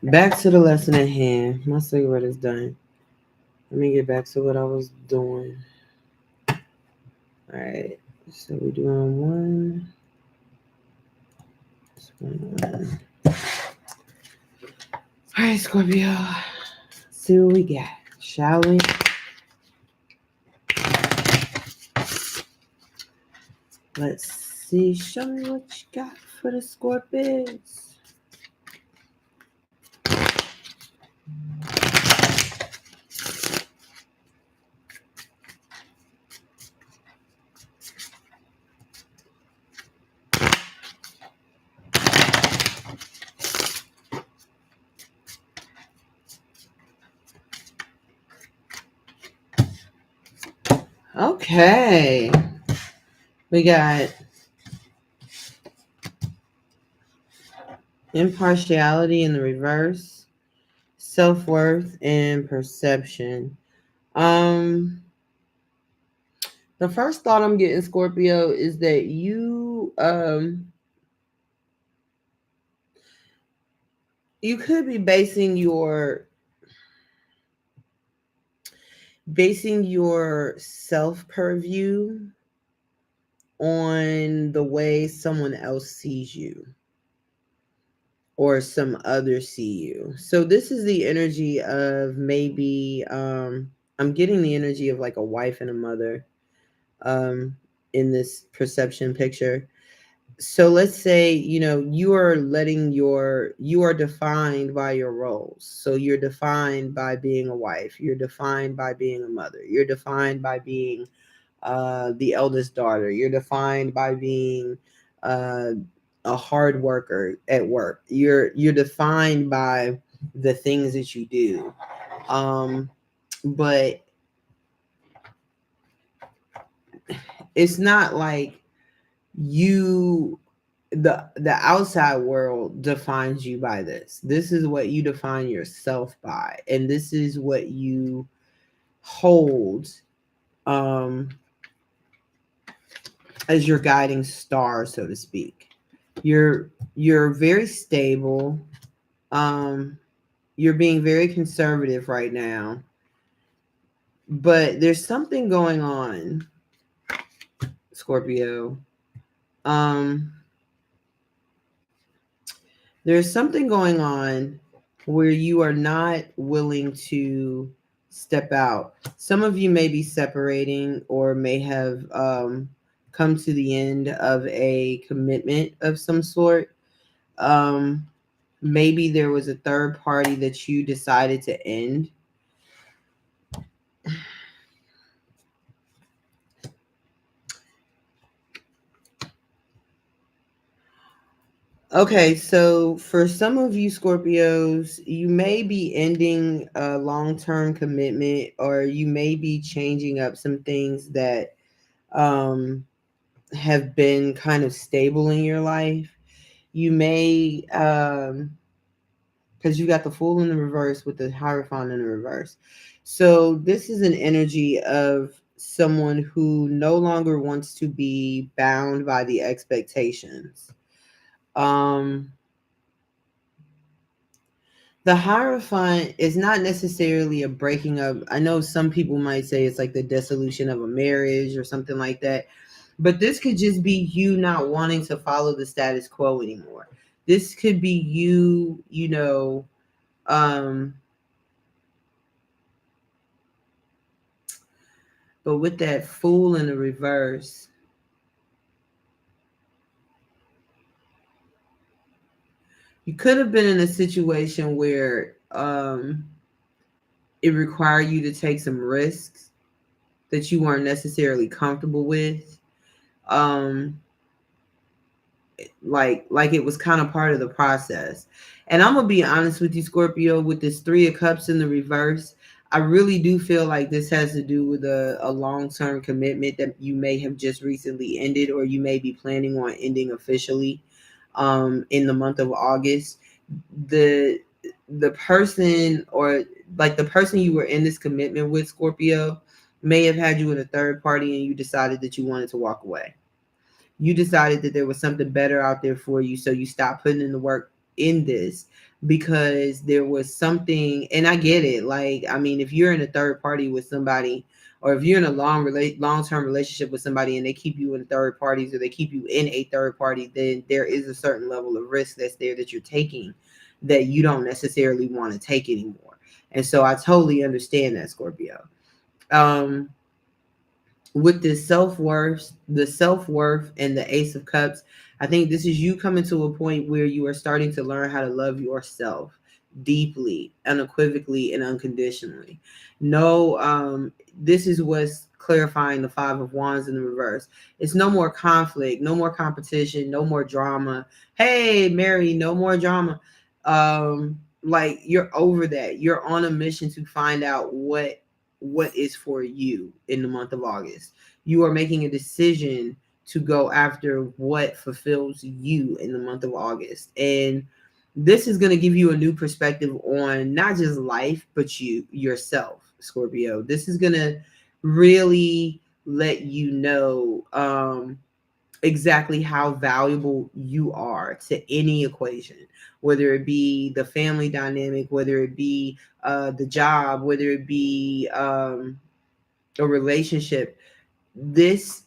back to the lesson at hand. My cigarette is done. Let me get back to what I was doing. All right, so we're doing one. One. All right, Scorpio. See what we got, shall we? Let's see. Show me what you got for the Scorpions. Okay. We got impartiality in the reverse, self-worth and perception. Um the first thought I'm getting, Scorpio, is that you could be basing your self purview on the way someone else sees you or some others see you. So this is the energy of maybe I'm getting the energy of like a wife and a mother in this perception picture. So let's say, you are defined by your roles. So you're defined by being a wife, you're defined by being a mother, you're defined by being the eldest daughter, you're defined by being uh, a hard worker at work, you're defined by the things that you do. But it's not like you the outside world defines you by this. This is what you define yourself by, and this is what you hold um as your guiding star, so to speak. You're very stable. um you're being very conservative right now, but there's something going on, Scorpio. um there's something going on where you are not willing to step out. Some of you may be separating or may have come to the end of a commitment of some sort. Um, Maybe there was a third party that you decided to end. Okay, so for some of you Scorpios, you may be ending a long term commitment, or you may be changing up some things that um, have been kind of stable in your life. You may, because you got the Fool in the reverse with the Hierophant in the reverse. So this is an energy of someone who no longer wants to be bound by the expectations. Um, the Hierophant is not necessarily a breaking up. I know some people might say it's like the dissolution of a marriage or something like that. But this could just be you not wanting to follow the status quo anymore. This could be you, but with that Fool in the reverse, you could have been in a situation where it required you to take some risks that you weren't necessarily comfortable with. Um, like it was kind of part of the process. And I'm gonna be honest with you, Scorpio, with this 3 of Cups in the reverse, I really do feel like this has to do with a long-term commitment that you may have just recently ended, or you may be planning on ending officially in the month of August. The the person, or like the person you were in this commitment with, Scorpio, may have had you in a third party and you decided that you wanted to walk away. You decided that there was something better out there for you, so you stopped putting in the work in this because there was something. And I get it. Like, I mean, if you're in a third party with somebody, or if you're in a long-term relationship with somebody and they keep you in third parties, or they keep you in a third party, then there is a certain level of risk that's there that you're taking that you don't necessarily want to take anymore. And so I totally understand that, Scorpio. um with this self-worth, the self-worth and the Ace of Cups, I think this is you coming to a point where you are starting to learn how to love yourself deeply, unequivocally, and unconditionally. No, this is what's clarifying the Five of Wands in the reverse. It's no more conflict, no more competition, no more drama. Hey, Mary, no more drama. Like, you're over that. You're on a mission to find out what is for you in the month of August. You are making a decision to go after what fulfills you in the month of August. And this is going to give you a new perspective on not just life, but yourself, Scorpio. This is going to really let you know exactly how valuable you are to any equation, whether it be the family dynamic, whether it be the job, whether it be a relationship. This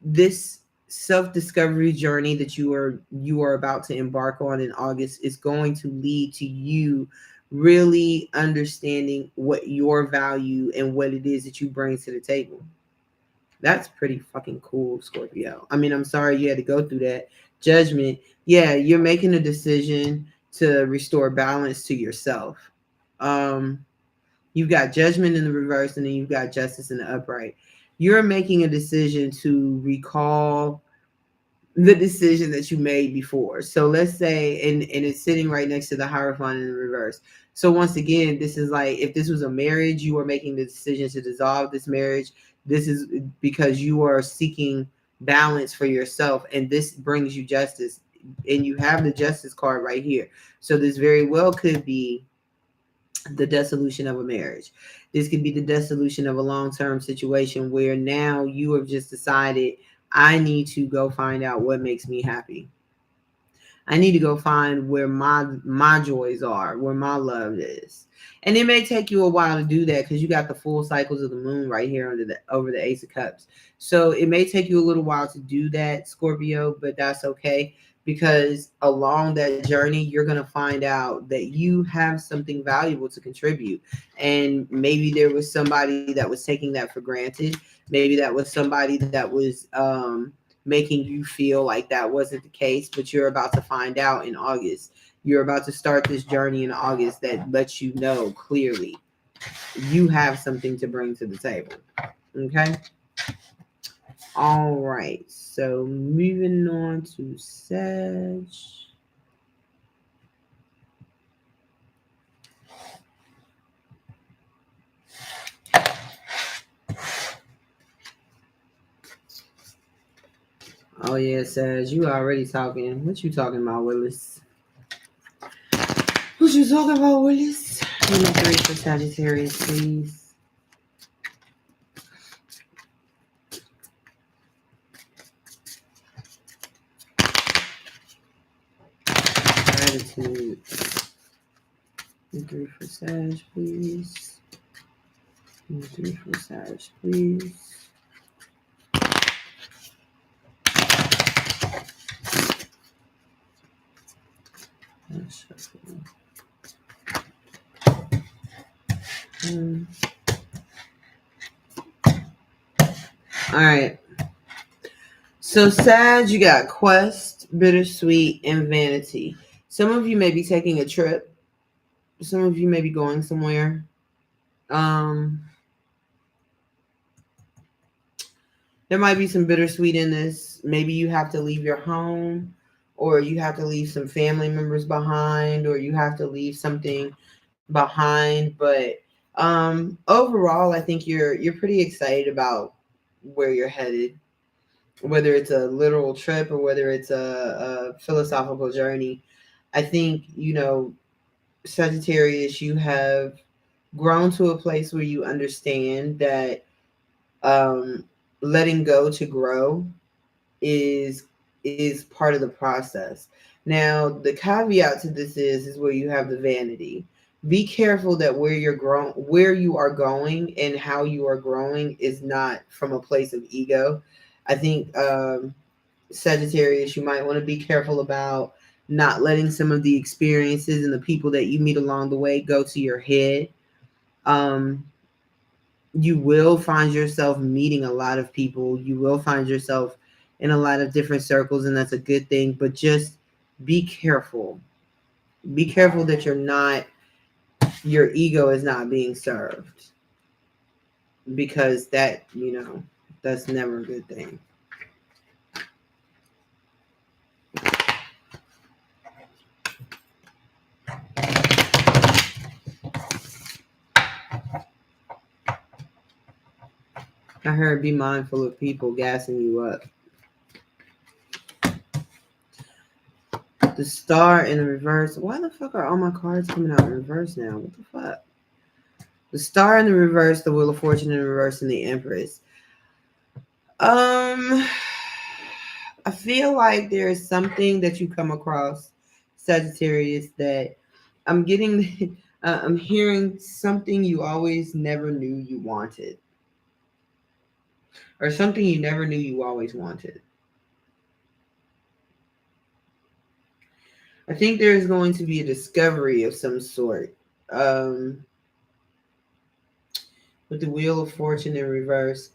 this self-discovery journey that you are about to embark on in August is going to lead to you really understanding what your value and what it is that you bring to the table. That's pretty fucking cool, Scorpio. I mean, I'm sorry you had to go through that. Judgment. Yeah, you're making a decision to restore balance to yourself. Um, you've got Judgment in the reverse, and then you've got Justice in the upright. You're making a decision to recall the decision that you made before. So let's say, and it's sitting right next to the Hierophant in the reverse. So once again, this is like, if this was a marriage, you are making the decision to dissolve this marriage. This is because you are seeking balance for yourself, and this brings you justice. And you have the Justice card right here. So this very well could be the dissolution of a marriage. This could be the dissolution of a long-term situation where now you have just decided, I need to go find out what makes me happy. I need to go find where my joys are, where my love is. And it may take you a while to do that because you got the full cycles of the moon right here over the Ace of Cups. So it may take you a little while to do that, Scorpio, but that's okay, because along that journey you're going to find out that you have something valuable to contribute. And maybe there was somebody that was taking that for granted. Maybe that was somebody that was making you feel like that wasn't the case, but you're about to find out in August. You're about to start this journey in August that lets you know clearly you have something to bring to the table. Okay? All right. So moving on to Sag. Oh yeah, Sag, you already talking. What you talking about, Willis? What you talking about, Willis? Give me 3 for Sagittarius, please. Gratitude. 3 for Sag, please. 3 for Sag, please. All right. So Sag, you got Quest, Bittersweet, and Vanity. Some of you may be taking a trip. Some of you may be going somewhere. There might be some bittersweet in this. Maybe you have to leave your home, or you have to leave some family members behind, or you have to leave something behind. But Overall, I think you're pretty excited about where you're headed, whether it's a literal trip or whether it's a philosophical journey. I think, Sagittarius, you have grown to a place where you understand that um, letting go to grow is is part of the process. Now, the caveat to this is where you have the vanity. Be careful that where you are going and how you are growing is not from a place of ego. I think Sagittarius, you might want to be careful about not letting some of the experiences and the people that you meet along the way go to your head. Um, you will find yourself meeting a lot of people. You will find yourself in a lot of different circles, and that's a good thing. But just be careful. Be careful that your ego is not being served, because that's never a good thing. I heard be mindful of people gassing you up. The star in the reverse. Why the fuck are all my cards coming out in reverse now? What the fuck? The star in the reverse, the wheel of fortune in reverse, and the empress. Um, I feel like there is something that you come across, Sagittarius, that I'm getting. I'm hearing something you always never knew you wanted, or something you never knew you always wanted. I think there is going to be a discovery of some sort. Um, with the wheel of fortune in reverse.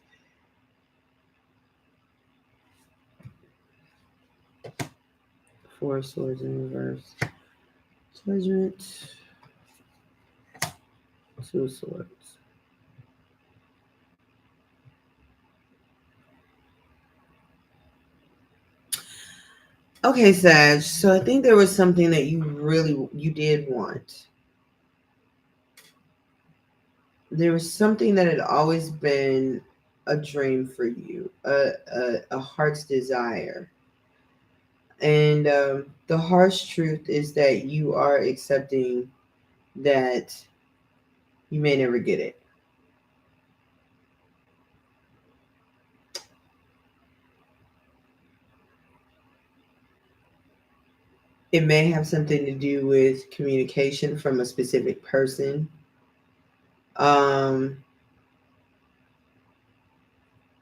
Four of swords in reverse. Judgment. Two of swords. Okay, Sag. So I think there was something that you did want. There was something that had always been a dream for you, a heart's desire. And the harsh truth is that you are accepting that you may never get it. It may have something to do with communication from a specific person. Um,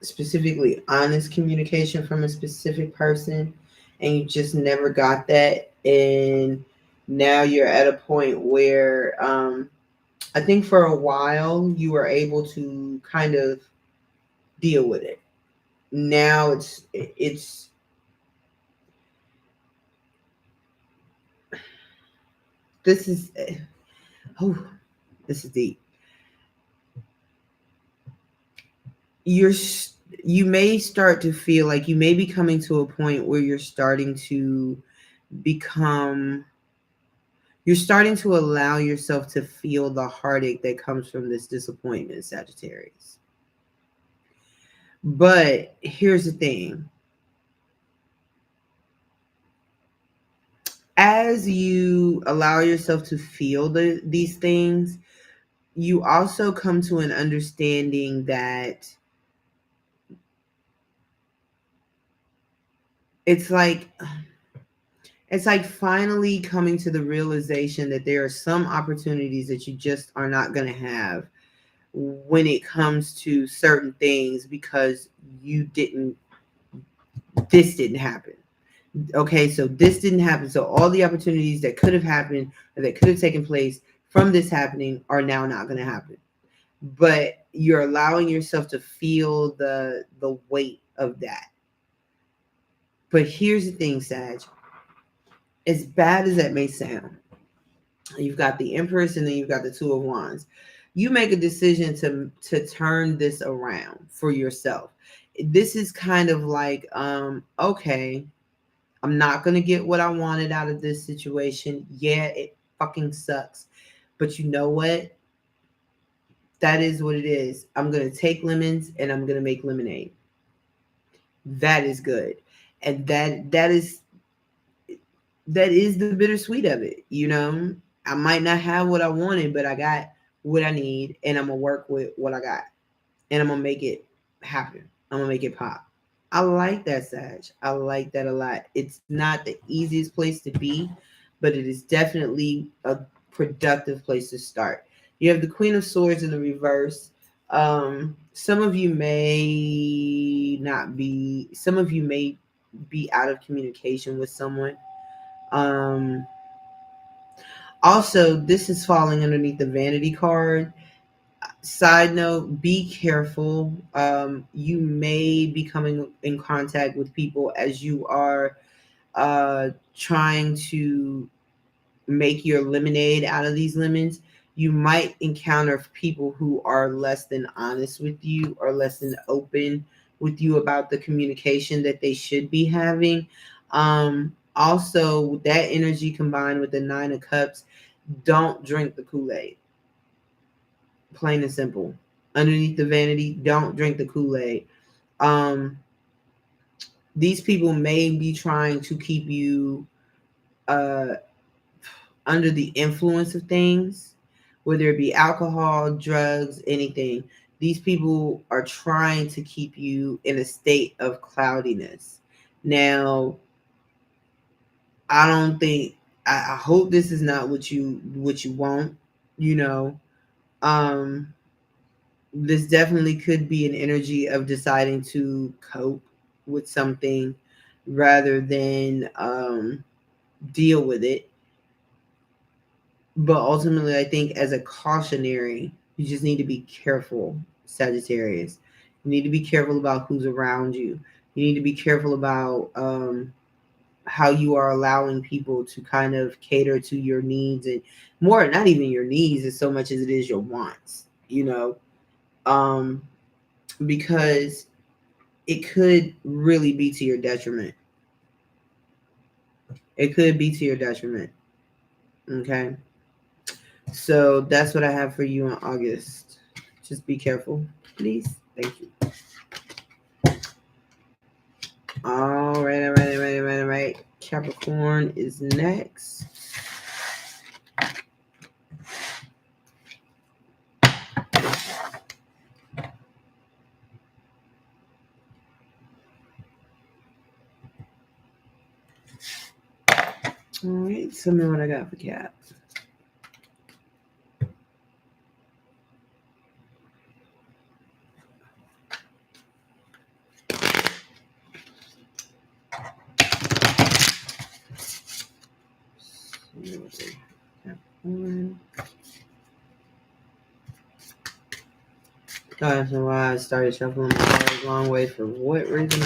Specifically honest communication from a specific person, and you just never got that. And now you're at a point where I think for a while you were able to kind of deal with it. Now it's this is oh this is deep. you're you may start to feel like you may be coming to a point where become you're starting to allow yourself to feel the heartache that comes from this disappointment, Sagittarius. But here's the thing. As you allow yourself to feel these things, you also come to an understanding that it's like it's like finally coming to the realization that there are some opportunities that you just are not going to have when it comes to certain things because this didn't happen. Okay, so this didn't happen. So all the opportunities that could have happened or that could have taken place from this happening are now not going to happen. But you're allowing yourself to feel the weight of that. But here's the thing, Sag. As bad as that may sound, you've got the Empress and then you've got the Two of Wands. You make a decision to turn this around for yourself. This is kind of like, okay, I'm not gonna get what I wanted out of this situation. Yeah, it fucking sucks. But you know what? That is what it is. I'm going to take lemons and I'm going to make lemonade. That is good. And that is the bittersweet of it. I might not have what I wanted, but I got what I need, and I'm gonna work with what I got, and I'm gonna make it happen. I'm gonna make it pop. I like that, Sag. I like that a lot. It's not the easiest place to be, but it is definitely a productive place to start. You have the Queen of Swords in the reverse. Some of you may not be. Some of you may be out of communication with someone. Um, Also, this is falling underneath the vanity card. Side note, be careful. You may be coming in contact with people as you are trying to make your lemonade out of these lemons. You might encounter people who are less than honest with you or less than open with you about the communication that they should be having. Also, that energy combined with the Nine of Cups, don't drink the Kool-Aid. Plain and simple. Underneath the vanity, don't drink the Kool-Aid. Um, these people may be trying to keep you uh, under the influence of things, whether it be alcohol, drugs, anything. These people are trying to keep you in a state of cloudiness. Now, I don't think I hope this is not what you want, you know. Um this definitely could be an energy of deciding to cope with something rather than deal with it. But ultimately, I think as a cautionary, you just need to be careful, Sagittarius. You need to be careful about who's around you. You need to be careful about how you are allowing people to kind of cater to your needs, and more, not even your needs as so much as it is your wants, because it could really be to your detriment. It could be to your detriment. Okay. So that's what I have for you in August. Just be careful, please. Thank you. All right, all right, all right, all right, all right. Capricorn is next. All right, tell me what I got for Cap. Capricorn. That's why I started shuffling my cards long way. For what reason?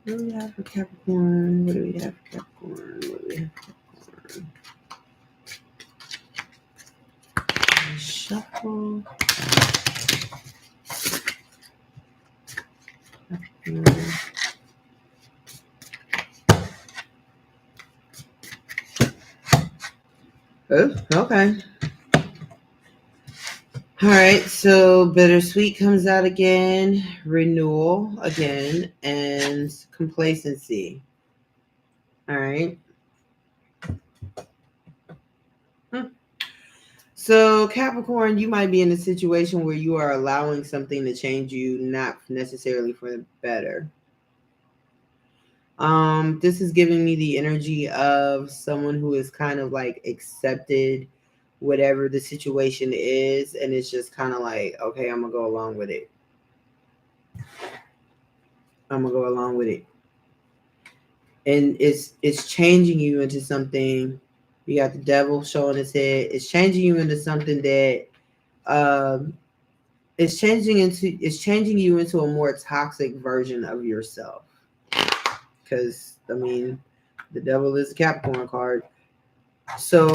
What do we have for Capricorn? What do we have for Capricorn? What do we have for Capricorn? Shuffle. Oh, okay. All right, so bittersweet comes out again, renewal again, and complacency. All right. So Capricorn, you might be in a situation where you are allowing something to change you, not necessarily for the better. This is giving me the energy of someone who is kind of like accepted whatever the situation is, and it's just kind of like, okay, I'm gonna go along with it. I'm gonna go along with it. And it's changing you into something. You got the devil showing his head. It's changing you into something that it's changing you into a more toxic version of yourself. Because I mean, the devil is a Capricorn card. So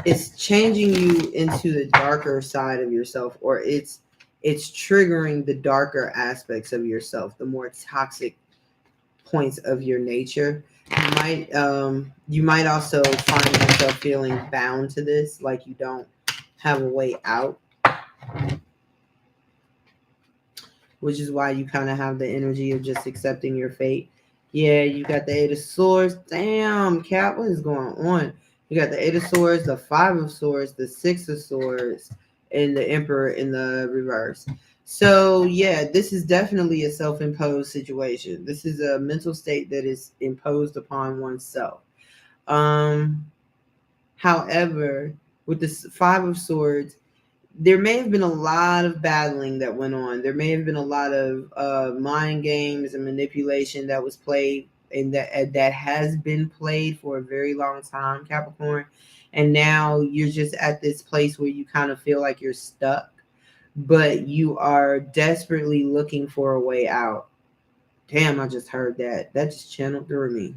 it's changing you into the darker side of yourself, or it's triggering the darker aspects of yourself, the more toxic points of your nature. You might also find yourself feeling bound to this, like you don't have a way out, which is why you kind of have the energy of just accepting your fate. Yeah, you got the Eight of Swords. Damn, Cap, what is going on? You got the Eight of Swords, the Five of Swords, the Six of Swords, and the Emperor in the reverse. So, yeah, this is definitely a self imposed situation. This is a mental state that is imposed upon oneself. Um, However, with the Five of Swords, there may have been a lot of battling that went on. There may have been a lot of mind games and manipulation that was played, and that has been played for a very long time, Capricorn. And now you're just at this place where you kind of feel like you're stuck, but you are desperately looking for a way out. Damn, I just heard that. That just channeled through me,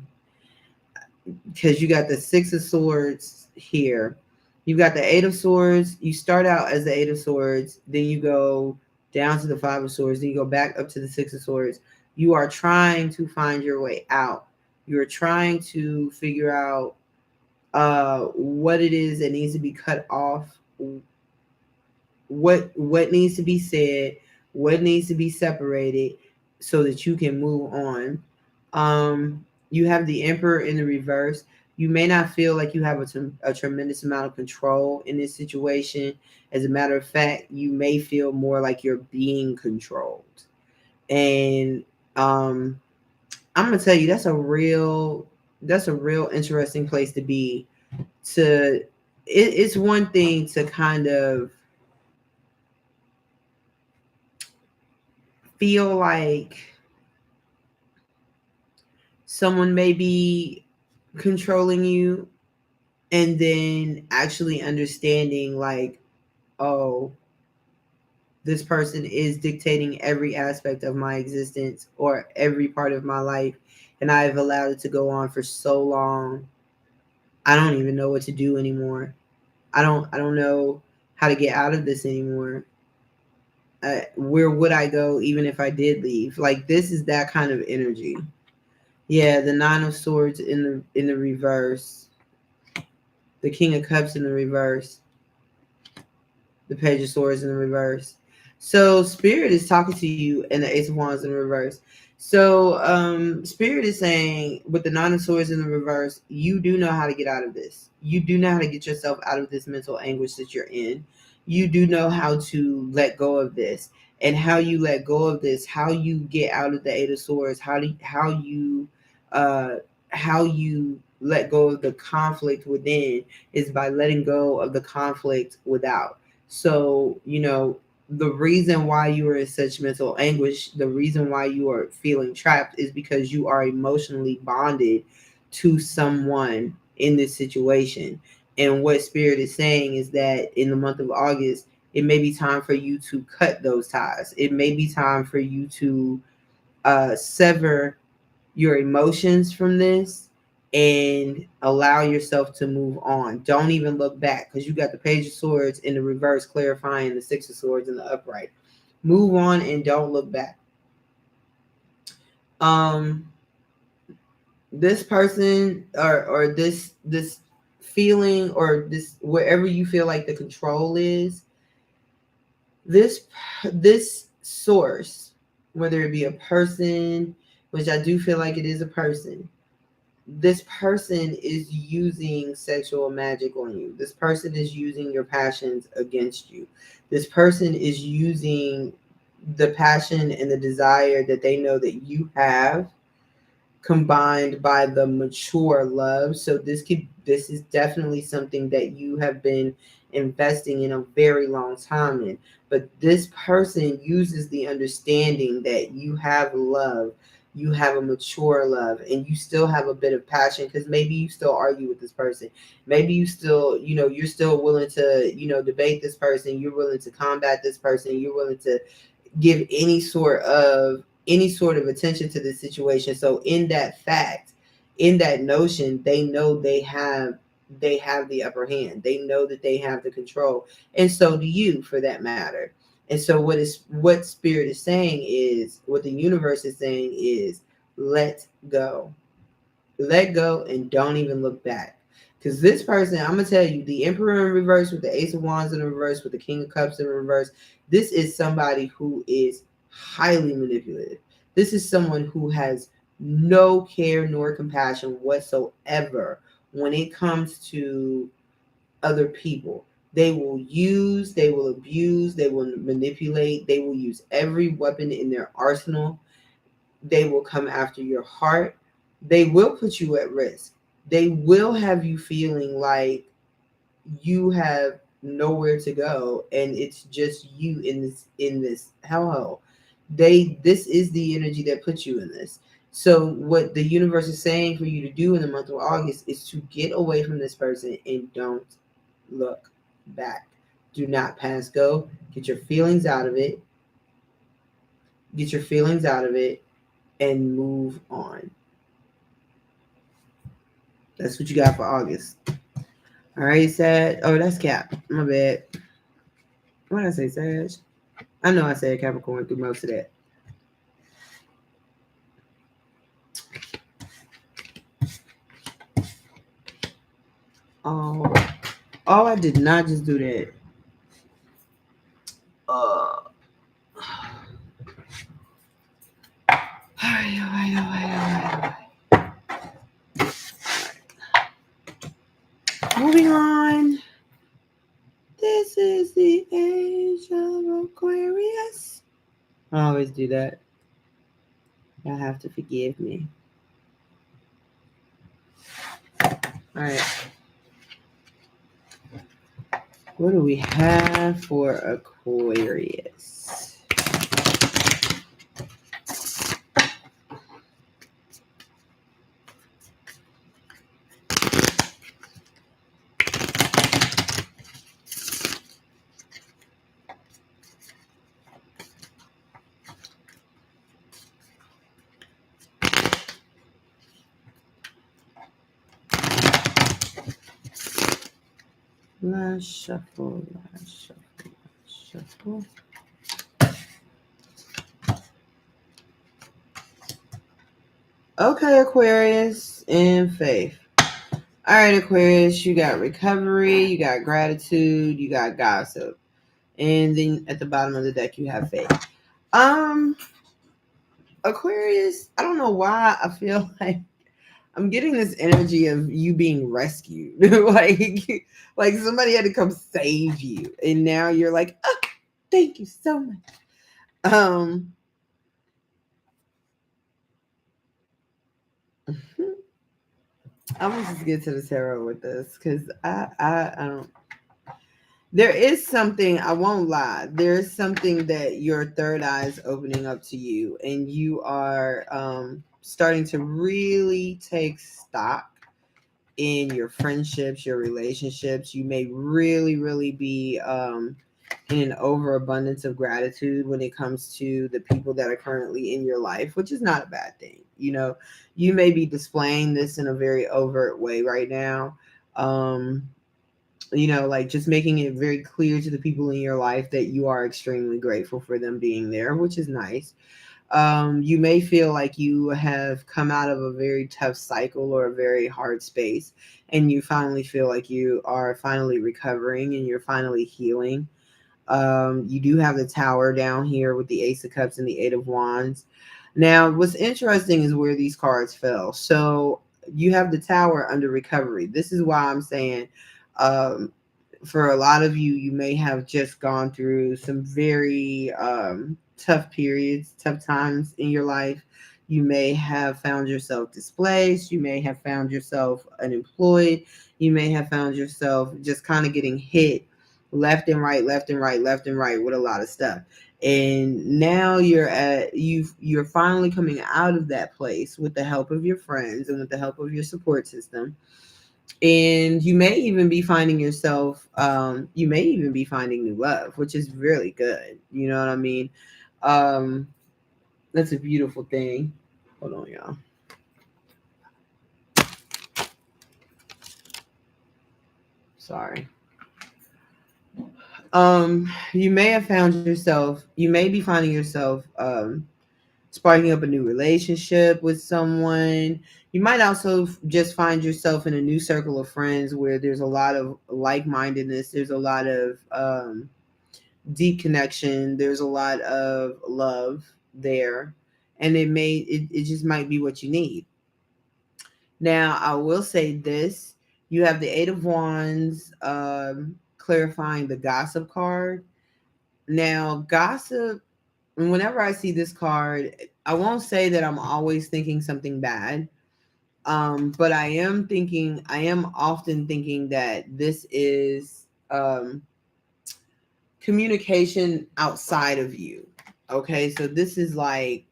because you got the Six of Swords here. You've got the Eight of Swords. You start out as the Eight of Swords, then you go down to the Five of Swords, then you go back up to the Six of Swords. You are trying to find your way out. You're trying to figure out what it is that needs to be cut off, what needs to be said, what needs to be separated, so that you can move on. You have the Emperor in the reverse. You may not feel like you have a tremendous amount of control in this situation. As a matter of fact, you may feel more like you're being controlled. And I'm gonna tell you, that's a real interesting place to be. It's one thing to kind of feel like someone may be controlling you, and then actually understanding, like, oh, this person is dictating every aspect of my existence or every part of my life, and I've allowed it to go on for so long. I don't even know what to do anymore. I don't know how to get out of this anymore. Where would I go even if I did leave? Like, this is that kind of energy. Yeah, the Nine of Swords in the reverse, the King of Cups in the reverse, the Page of Swords in the reverse. So Spirit is talking to you, and the Ace of Wands in the reverse. So Spirit is saying, with the Nine of Swords in the reverse, you do know how to get out of this. You do know how to get yourself out of this mental anguish that you're in. You do know how to let go of this, and how you let go of this, how you get out of the Eight of Swords, uh, how you let go of the conflict within, is by letting go of the conflict without. So, the reason why you are in such mental anguish, the reason why you are feeling trapped, is because you are emotionally bonded to someone in this situation. And what Spirit is saying is that in the month of August, it may be time for you to cut those ties. It may be time for you to sever your emotions from this and allow yourself to move on. Don't even look back, because you got the Page of Swords in the reverse clarifying the Six of Swords in the upright. Move on and don't look back. Um this person, or this feeling, or this, wherever you feel like the control is, this source, whether it be a person, which I do feel like it is a person, this person is using sexual magic on you. This person is using your passions against you. This person is using the passion and the desire that they know that you have, combined by the mature love. So this is definitely something that you have been investing in a very long time in. But this person uses the understanding that you have love, you have a mature love, and you still have a bit of passion, because maybe you still argue with this person. Maybe you still, you're still willing to, debate this person. You're willing to combat this person. You're willing to give any sort of attention to the situation. So in that fact, in that notion, they know they have the upper hand. They know that they have the control, and so do you, for that matter. And so what Spirit is saying is, what the universe is saying is, let go. let go and don't even look back. Because this person, I'm going to tell you, the Emperor in reverse with the Ace of Wands in reverse with the King of Cups in reverse, this is somebody who is highly manipulative. This is someone who has no care nor compassion whatsoever when it comes to other people. They will use, they will abuse, they will manipulate, they will use every weapon in their arsenal. They will come after your heart. They will put you at risk. They will have you feeling like you have nowhere to go and it's just you in this hellhole. This is the energy that puts you in this. So what the universe is saying for you to do in the month of August is to get away from this person and don't look back. Do not pass go. Get your feelings out of it. Get your feelings out of it and move on. That's what you got for August. All right, Sag. Oh, that's Cap. My bad. What did I say, Sag? I know I said Capricorn through most of that. Oh, I did not just do that. All right. Moving on. This is the age of Aquarius. I always do that. Y'all have to forgive me. All right. What do we have for Aquarius? Last shuffle. Okay, Aquarius and faith. All right, Aquarius, you got recovery, you got gratitude, you got gossip. And then at the bottom of the deck you have faith. Aquarius, I don't know why I feel like I'm getting this energy of you being rescued. like somebody had to come save you. And now you're like, oh, thank you so much. I'm gonna just get to the tarot with this because I don't. There is something, I won't lie. There is something that your third eye is opening up to you, and you are starting to really take stock in your friendships, your relationships. You may really, really be in an overabundance of gratitude when it comes to the people that are currently in your life, which is not a bad thing. You know, you may be displaying this in a very overt way right now. Like just making it very clear to the people in your life that you are extremely grateful for them being there, which is nice. You may feel like you have come out of a very tough cycle or a very hard space, and you finally feel like you are finally recovering and you're finally healing. You do have the Tower down here with the Ace of Cups and the Eight of Wands. Now, what's interesting is where these cards fell. So you have the Tower under recovery. This is why I'm saying, for a lot of you, you may have just gone through some very tough periods, tough times in your life. You may have found yourself displaced. You may have found yourself unemployed. You may have found yourself just kind of getting hit left and right, left and right, left and right with a lot of stuff. And now you're finally coming out of that place with the help of your friends and with the help of your support system. And you may even be finding yourself, you may even be finding new love, which is really good. You know what I mean? That's a beautiful thing. Hold on, y'all. Sorry. You may have found yourself, you may be finding yourself sparking up a new relationship with someone. You might also just find yourself in a new circle of friends where there's a lot of like-mindedness. There's a lot of deep connection. There's a lot of love there, and it just might be what you need. Now, I will say this: you have the Eight of Wands, clarifying the Gossip card. Now, gossip. Whenever I see this card, I won't say that I'm always thinking something bad. But I am often thinking that this is communication outside of you. Okay, so this is like,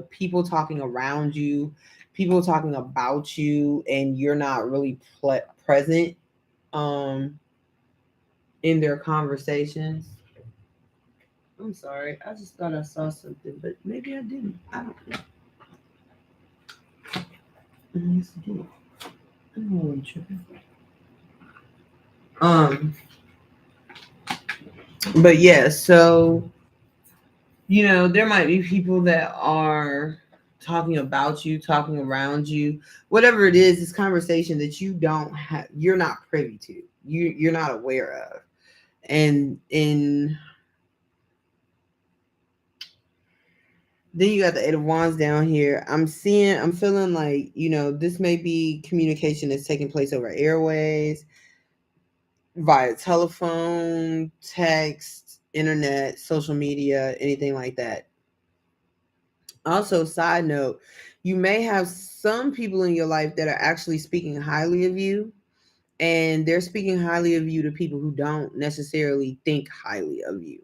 people talking around you, people talking about you, and you're not really present um, in their conversations. I'm sorry, I just thought I saw something, but maybe I didn't. I don't know. Yes, I did. I'm really tripping. Um, but yeah, so there might be people that are talking about you, talking around you, whatever it is. It's conversation that you're not privy to, you're not aware of. And then you got the Eight of Wands down here. I'm feeling like, this may be communication that's taking place over airways, via telephone, text, internet, social media, anything like that. Also, side note, you may have some people in your life that are actually speaking highly of you, and they're speaking highly of you to people who don't necessarily think highly of you.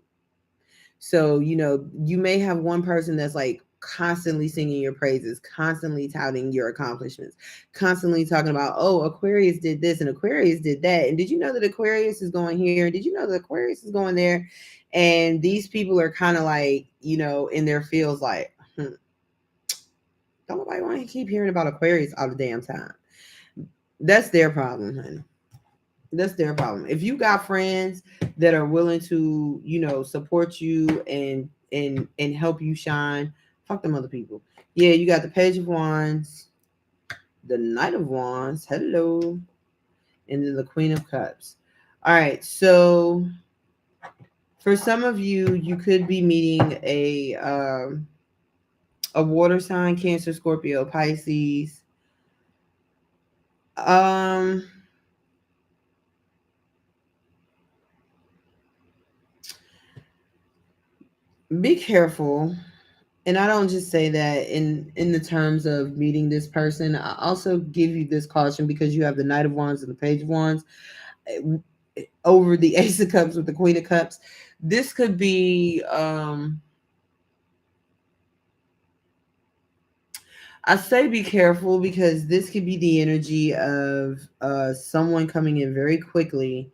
So, you may have one person that's like constantly singing your praises, constantly touting your accomplishments, constantly talking about, oh, Aquarius did this and Aquarius did that. And did you know that Aquarius is going here? And did you know that Aquarius is going there? And these people are kind of like, in their fields, like, don't nobody want to keep hearing about Aquarius all the damn time. That's their problem, honey. That's their problem. If you got friends that are willing to, support you and help you shine, fuck them other people. Yeah, you got the Page of Wands, the Knight of Wands, hello, and then the Queen of Cups. All right, so for some of you, you could be meeting a water sign, Cancer, Scorpio, Pisces. Um, be careful. And I don't just say that in the terms of meeting this person. I also give you this caution because you have the Knight of Wands and the Page of Wands over the Ace of Cups with the Queen of Cups. This could be I say be careful because this could be the energy of someone coming in very quickly,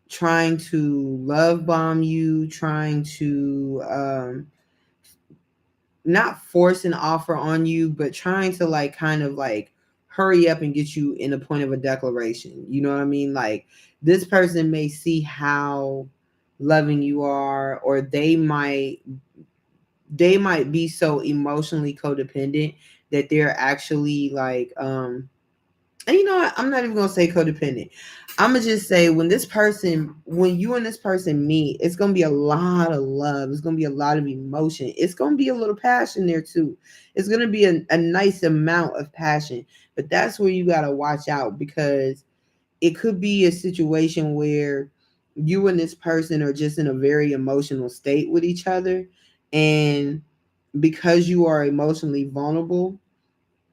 trying to love bomb you, trying to not force an offer on you, but trying to like kind of like hurry up and get you in a point of a declaration. You know what I mean? Like, this person may see how loving you are, or they might be so emotionally codependent that they're actually like and you know what? I'm not even gonna say codependent. I'm gonna just say when you and this person meet, it's gonna be a lot of love. It's gonna be a lot of emotion. It's gonna be a little passion there too. It's gonna be a nice amount of passion. But that's where you gotta watch out, because it could be a situation where you and this person are just in a very emotional state with each other. And because you are emotionally vulnerable,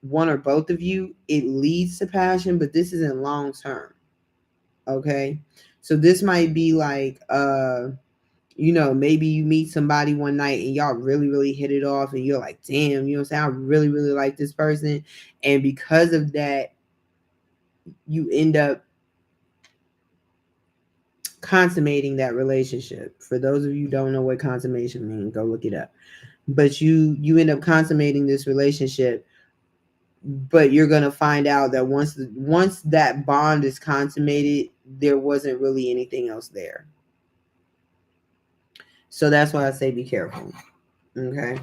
one or both of you, it leads to passion, but this isn't long term. Okay. So this might be like maybe you meet somebody one night and y'all really, really hit it off and you're like, damn, you know what I'm saying? I really, really like this person. And because of that, you end up consummating that relationship. For those of you who don't know what consummation means, go look it up. But you end up consummating this relationship, but you're gonna find out that once that bond is consummated, there wasn't really anything else there. So that's why I say be careful. Okay.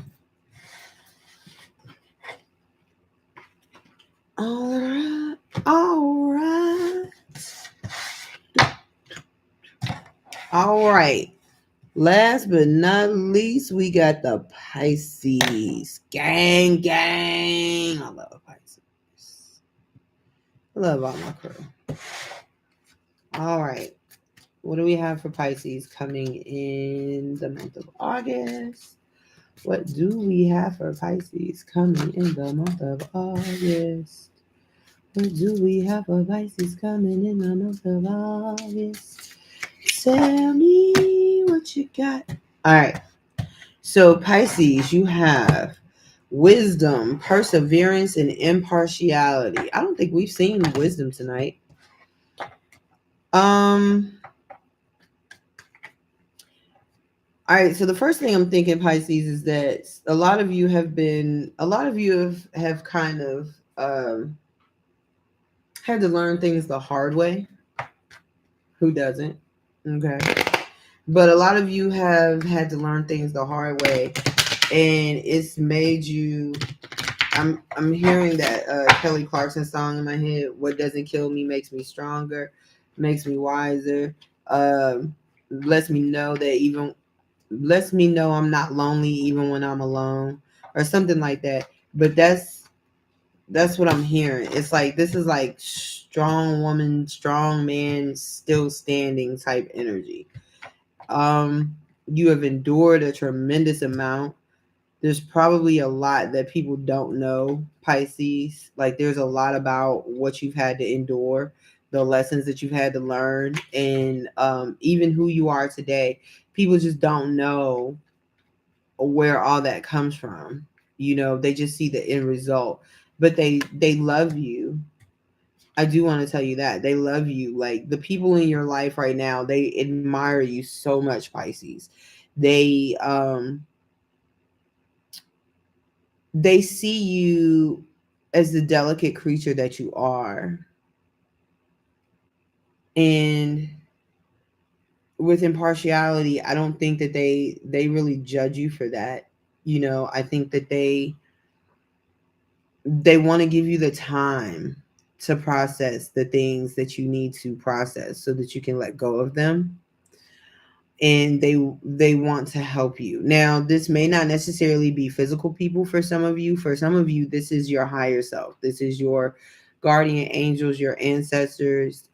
All right. All right. All right. Last but not least, we got the Pisces. Gang, gang. I love Pisces. I love all my crew. All right. What do we have for Pisces coming in the month of August? What do we have for Pisces coming in the month of August? What do we have for Pisces coming in the month of August? Tell me what you got. All right. So, Pisces, you have wisdom, perseverance, and impartiality. I don't think we've seen wisdom tonight. All right, so the first thing I'm thinking, Pisces, is that a lot of you have kind of had to learn things the hard way. Who doesn't? Okay. But a lot of you have had to learn things the hard way, and it's made you. I'm hearing that Kelly Clarkson song in my head. What doesn't kill me makes me stronger, makes me wiser. Lets me know that even lets me know I'm not lonely even when I'm alone, or something like that. But that's what I'm hearing. It's like this is like strong woman, strong man, still standing type energy. You have endured a tremendous amount. There's probably a lot that people don't know, Pisces. Like there's a lot about what you've had to endure, the lessons that you've had to learn, and even who you are today. People just don't know where all that comes from. You know, they just see the end result, but they love you. I do want to tell you that they love you. Like the people in your life right now, they admire you so much, Pisces. They they see you as the delicate creature that you are. And with impartiality, I don't think that they really judge you for that. You know, I think that they want to give you the time to process the things that you need to process so that you can let go of them, and they want to help you. Now this may not necessarily be physical people. For some of you, this is your higher self. This is your guardian angels, your ancestors,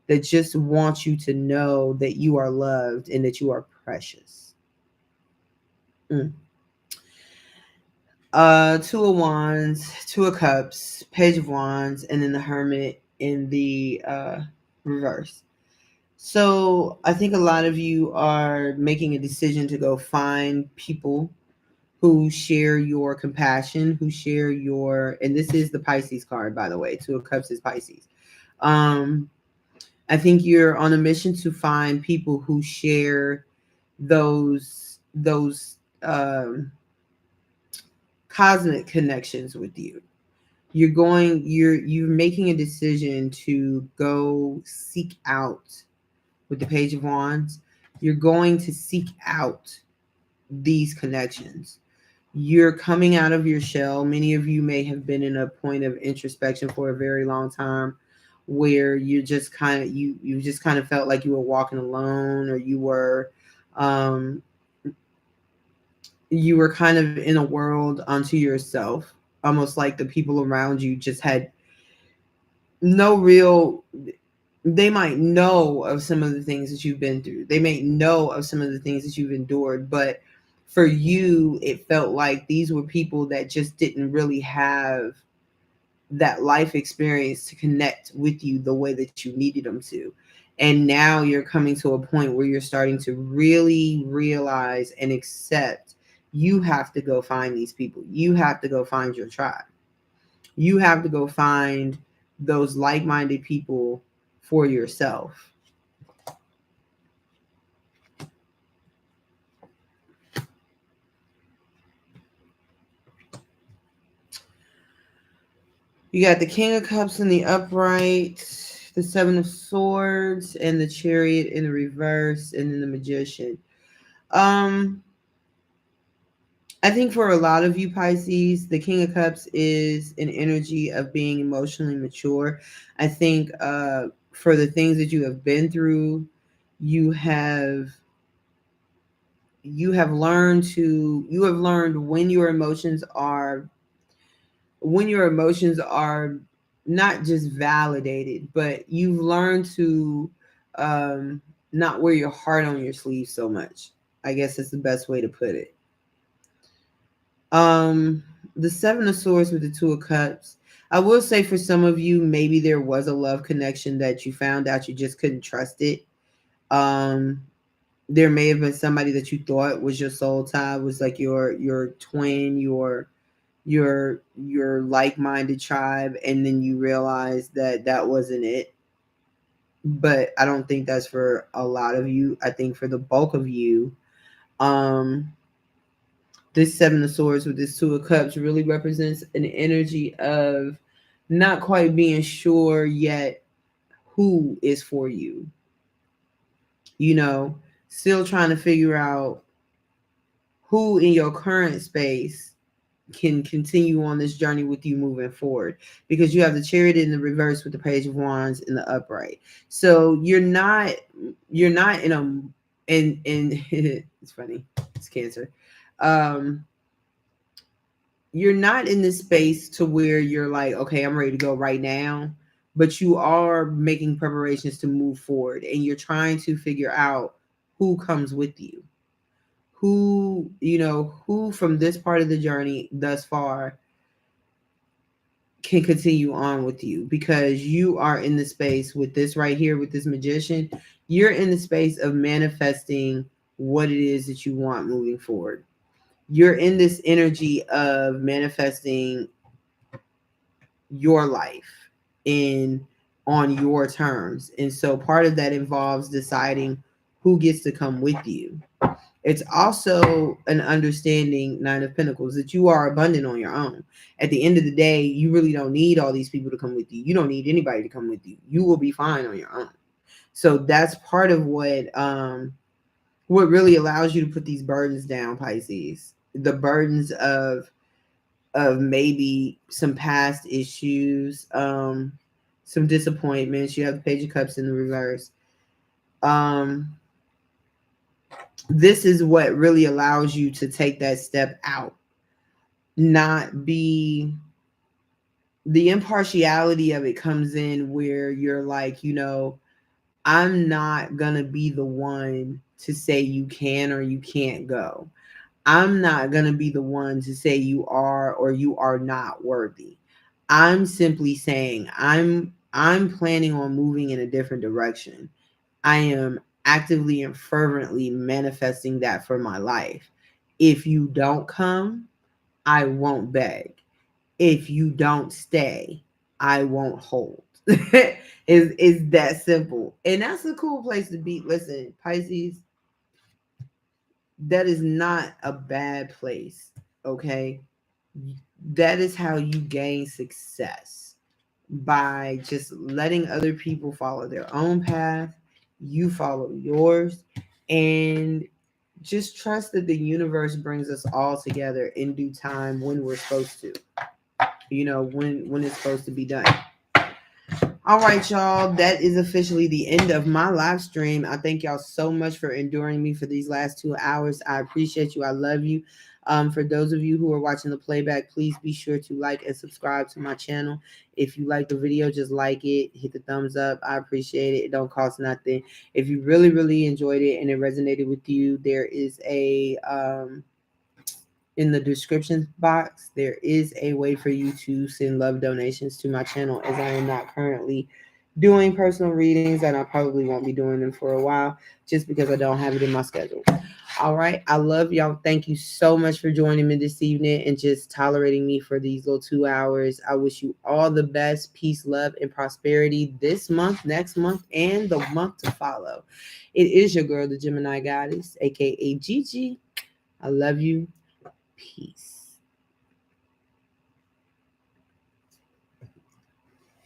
that just want you to know that you are loved and that you are precious. Mm. Two of wands, two of cups, page of wands, and then the hermit in the reverse. So I think a lot of you are making a decision to go find people who share your compassion, who share your, and this is the Pisces card, by the way. Two of Cups is Pisces. Um, I think you're on a mission to find people who share those cosmic connections with you. You're making a decision to go seek out with the Page of Wands. You're going to seek out these connections. You're coming out of your shell. Many of you may have been in a point of introspection for a very long time, where you just kind of felt like you were walking alone, or um you were kind of in a world unto yourself, almost like the people around you just had no real. They might know of some of the things that you've been through. They may know of some of the things that you've endured, but for you, it felt like these were people that just didn't really have that life experience to connect with you the way that you needed them to. And now you're coming to a point where you're starting to really realize and accept you have to go find these people. You have to go find your tribe. You have to go find those like-minded people for yourself. You got the King of Cups in the upright, the Seven of Swords, and the Chariot in the reverse, and then the Magician. Um, I think for a lot of you Pisces, the King of Cups is an energy of being emotionally mature. I think for the things that you have been through, you have you have learned when your emotions are not just validated, but you've learned to um, not wear your heart on your sleeve so much. I guess that's the best way to put it. Um, the Seven of Swords with the Two of Cups. I will say for some of you, maybe there was a love connection that you found out you just couldn't trust it. Um, there may have been somebody that you thought was your soul tie, was like your twin, your like-minded tribe, and then you realize that that wasn't it. But I don't think that's for a lot of you. I think for the bulk of you, um this Seven of Swords with this Two of Cups really represents an energy of not quite being sure yet who is for you. You know, still trying to figure out who in your current space can continue on this journey with you moving forward, because you have the Chariot in the reverse with the Page of Wands in the upright. So you're not in a in it's funny, it's Cancer. um you're not in this space to where you're like, okay, I'm ready to go right now, but you are making preparations to move forward, and you're trying to figure out who comes with you, who from this part of the journey thus far can continue on with you, because you are in the space with this right here with this Magician. You're in the space of manifesting what it is that you want moving forward. You're in this energy of manifesting your life in on your terms. And so part of that involves deciding who gets to come with you. It's also an understanding, Nine of Pentacles, that you are abundant on your own. At the end of the day, you really don't need all these people to come with you. You don't need anybody to come with you. You will be fine on your own. So that's part of what really allows you to put these burdens down, Pisces. The burdens of maybe some past issues, some disappointments. You have the Page of Cups in the reverse. Um, this is what really allows you to take that step out, not be the impartiality of it comes in where you're like, I'm not gonna be the one to say you can or you can't go. I'm not going to be the one to say you are or you are not worthy. I'm simply saying I'm planning on moving in a different direction. I am actively and fervently manifesting that for my life. If you don't come, I won't beg. If you don't stay, I won't hold. Is that simple. And that's a cool place to be. Listen, Pisces, that is not a bad place. Okay. That is how you gain success, by just letting other people follow their own path. You follow yours, and just trust that the universe brings us all together in due time when we're supposed to, when it's supposed to be done. All right, y'all. That is officially the end of my live stream. I thank y'all so much for enduring me for these last 2 hours. I appreciate you. I love you. For those of you who are watching the playback, please be sure to like and subscribe to my channel. If you like the video, just like it, hit the thumbs up. I appreciate it. It don't cost nothing. If you really, really enjoyed it and it resonated with you, there is in the description box, there is a way for you to send love donations to my channel, as I am not currently doing personal readings, and I probably won't be doing them for a while just because I don't have it in my schedule. All right. I love y'all. Thank you so much for joining me this evening and just tolerating me for these little 2 hours. I wish you all the best, peace, love, and prosperity this month, next month, and the month to follow. It is your girl, the Gemini Goddess, aka Gigi. I love you. Peace.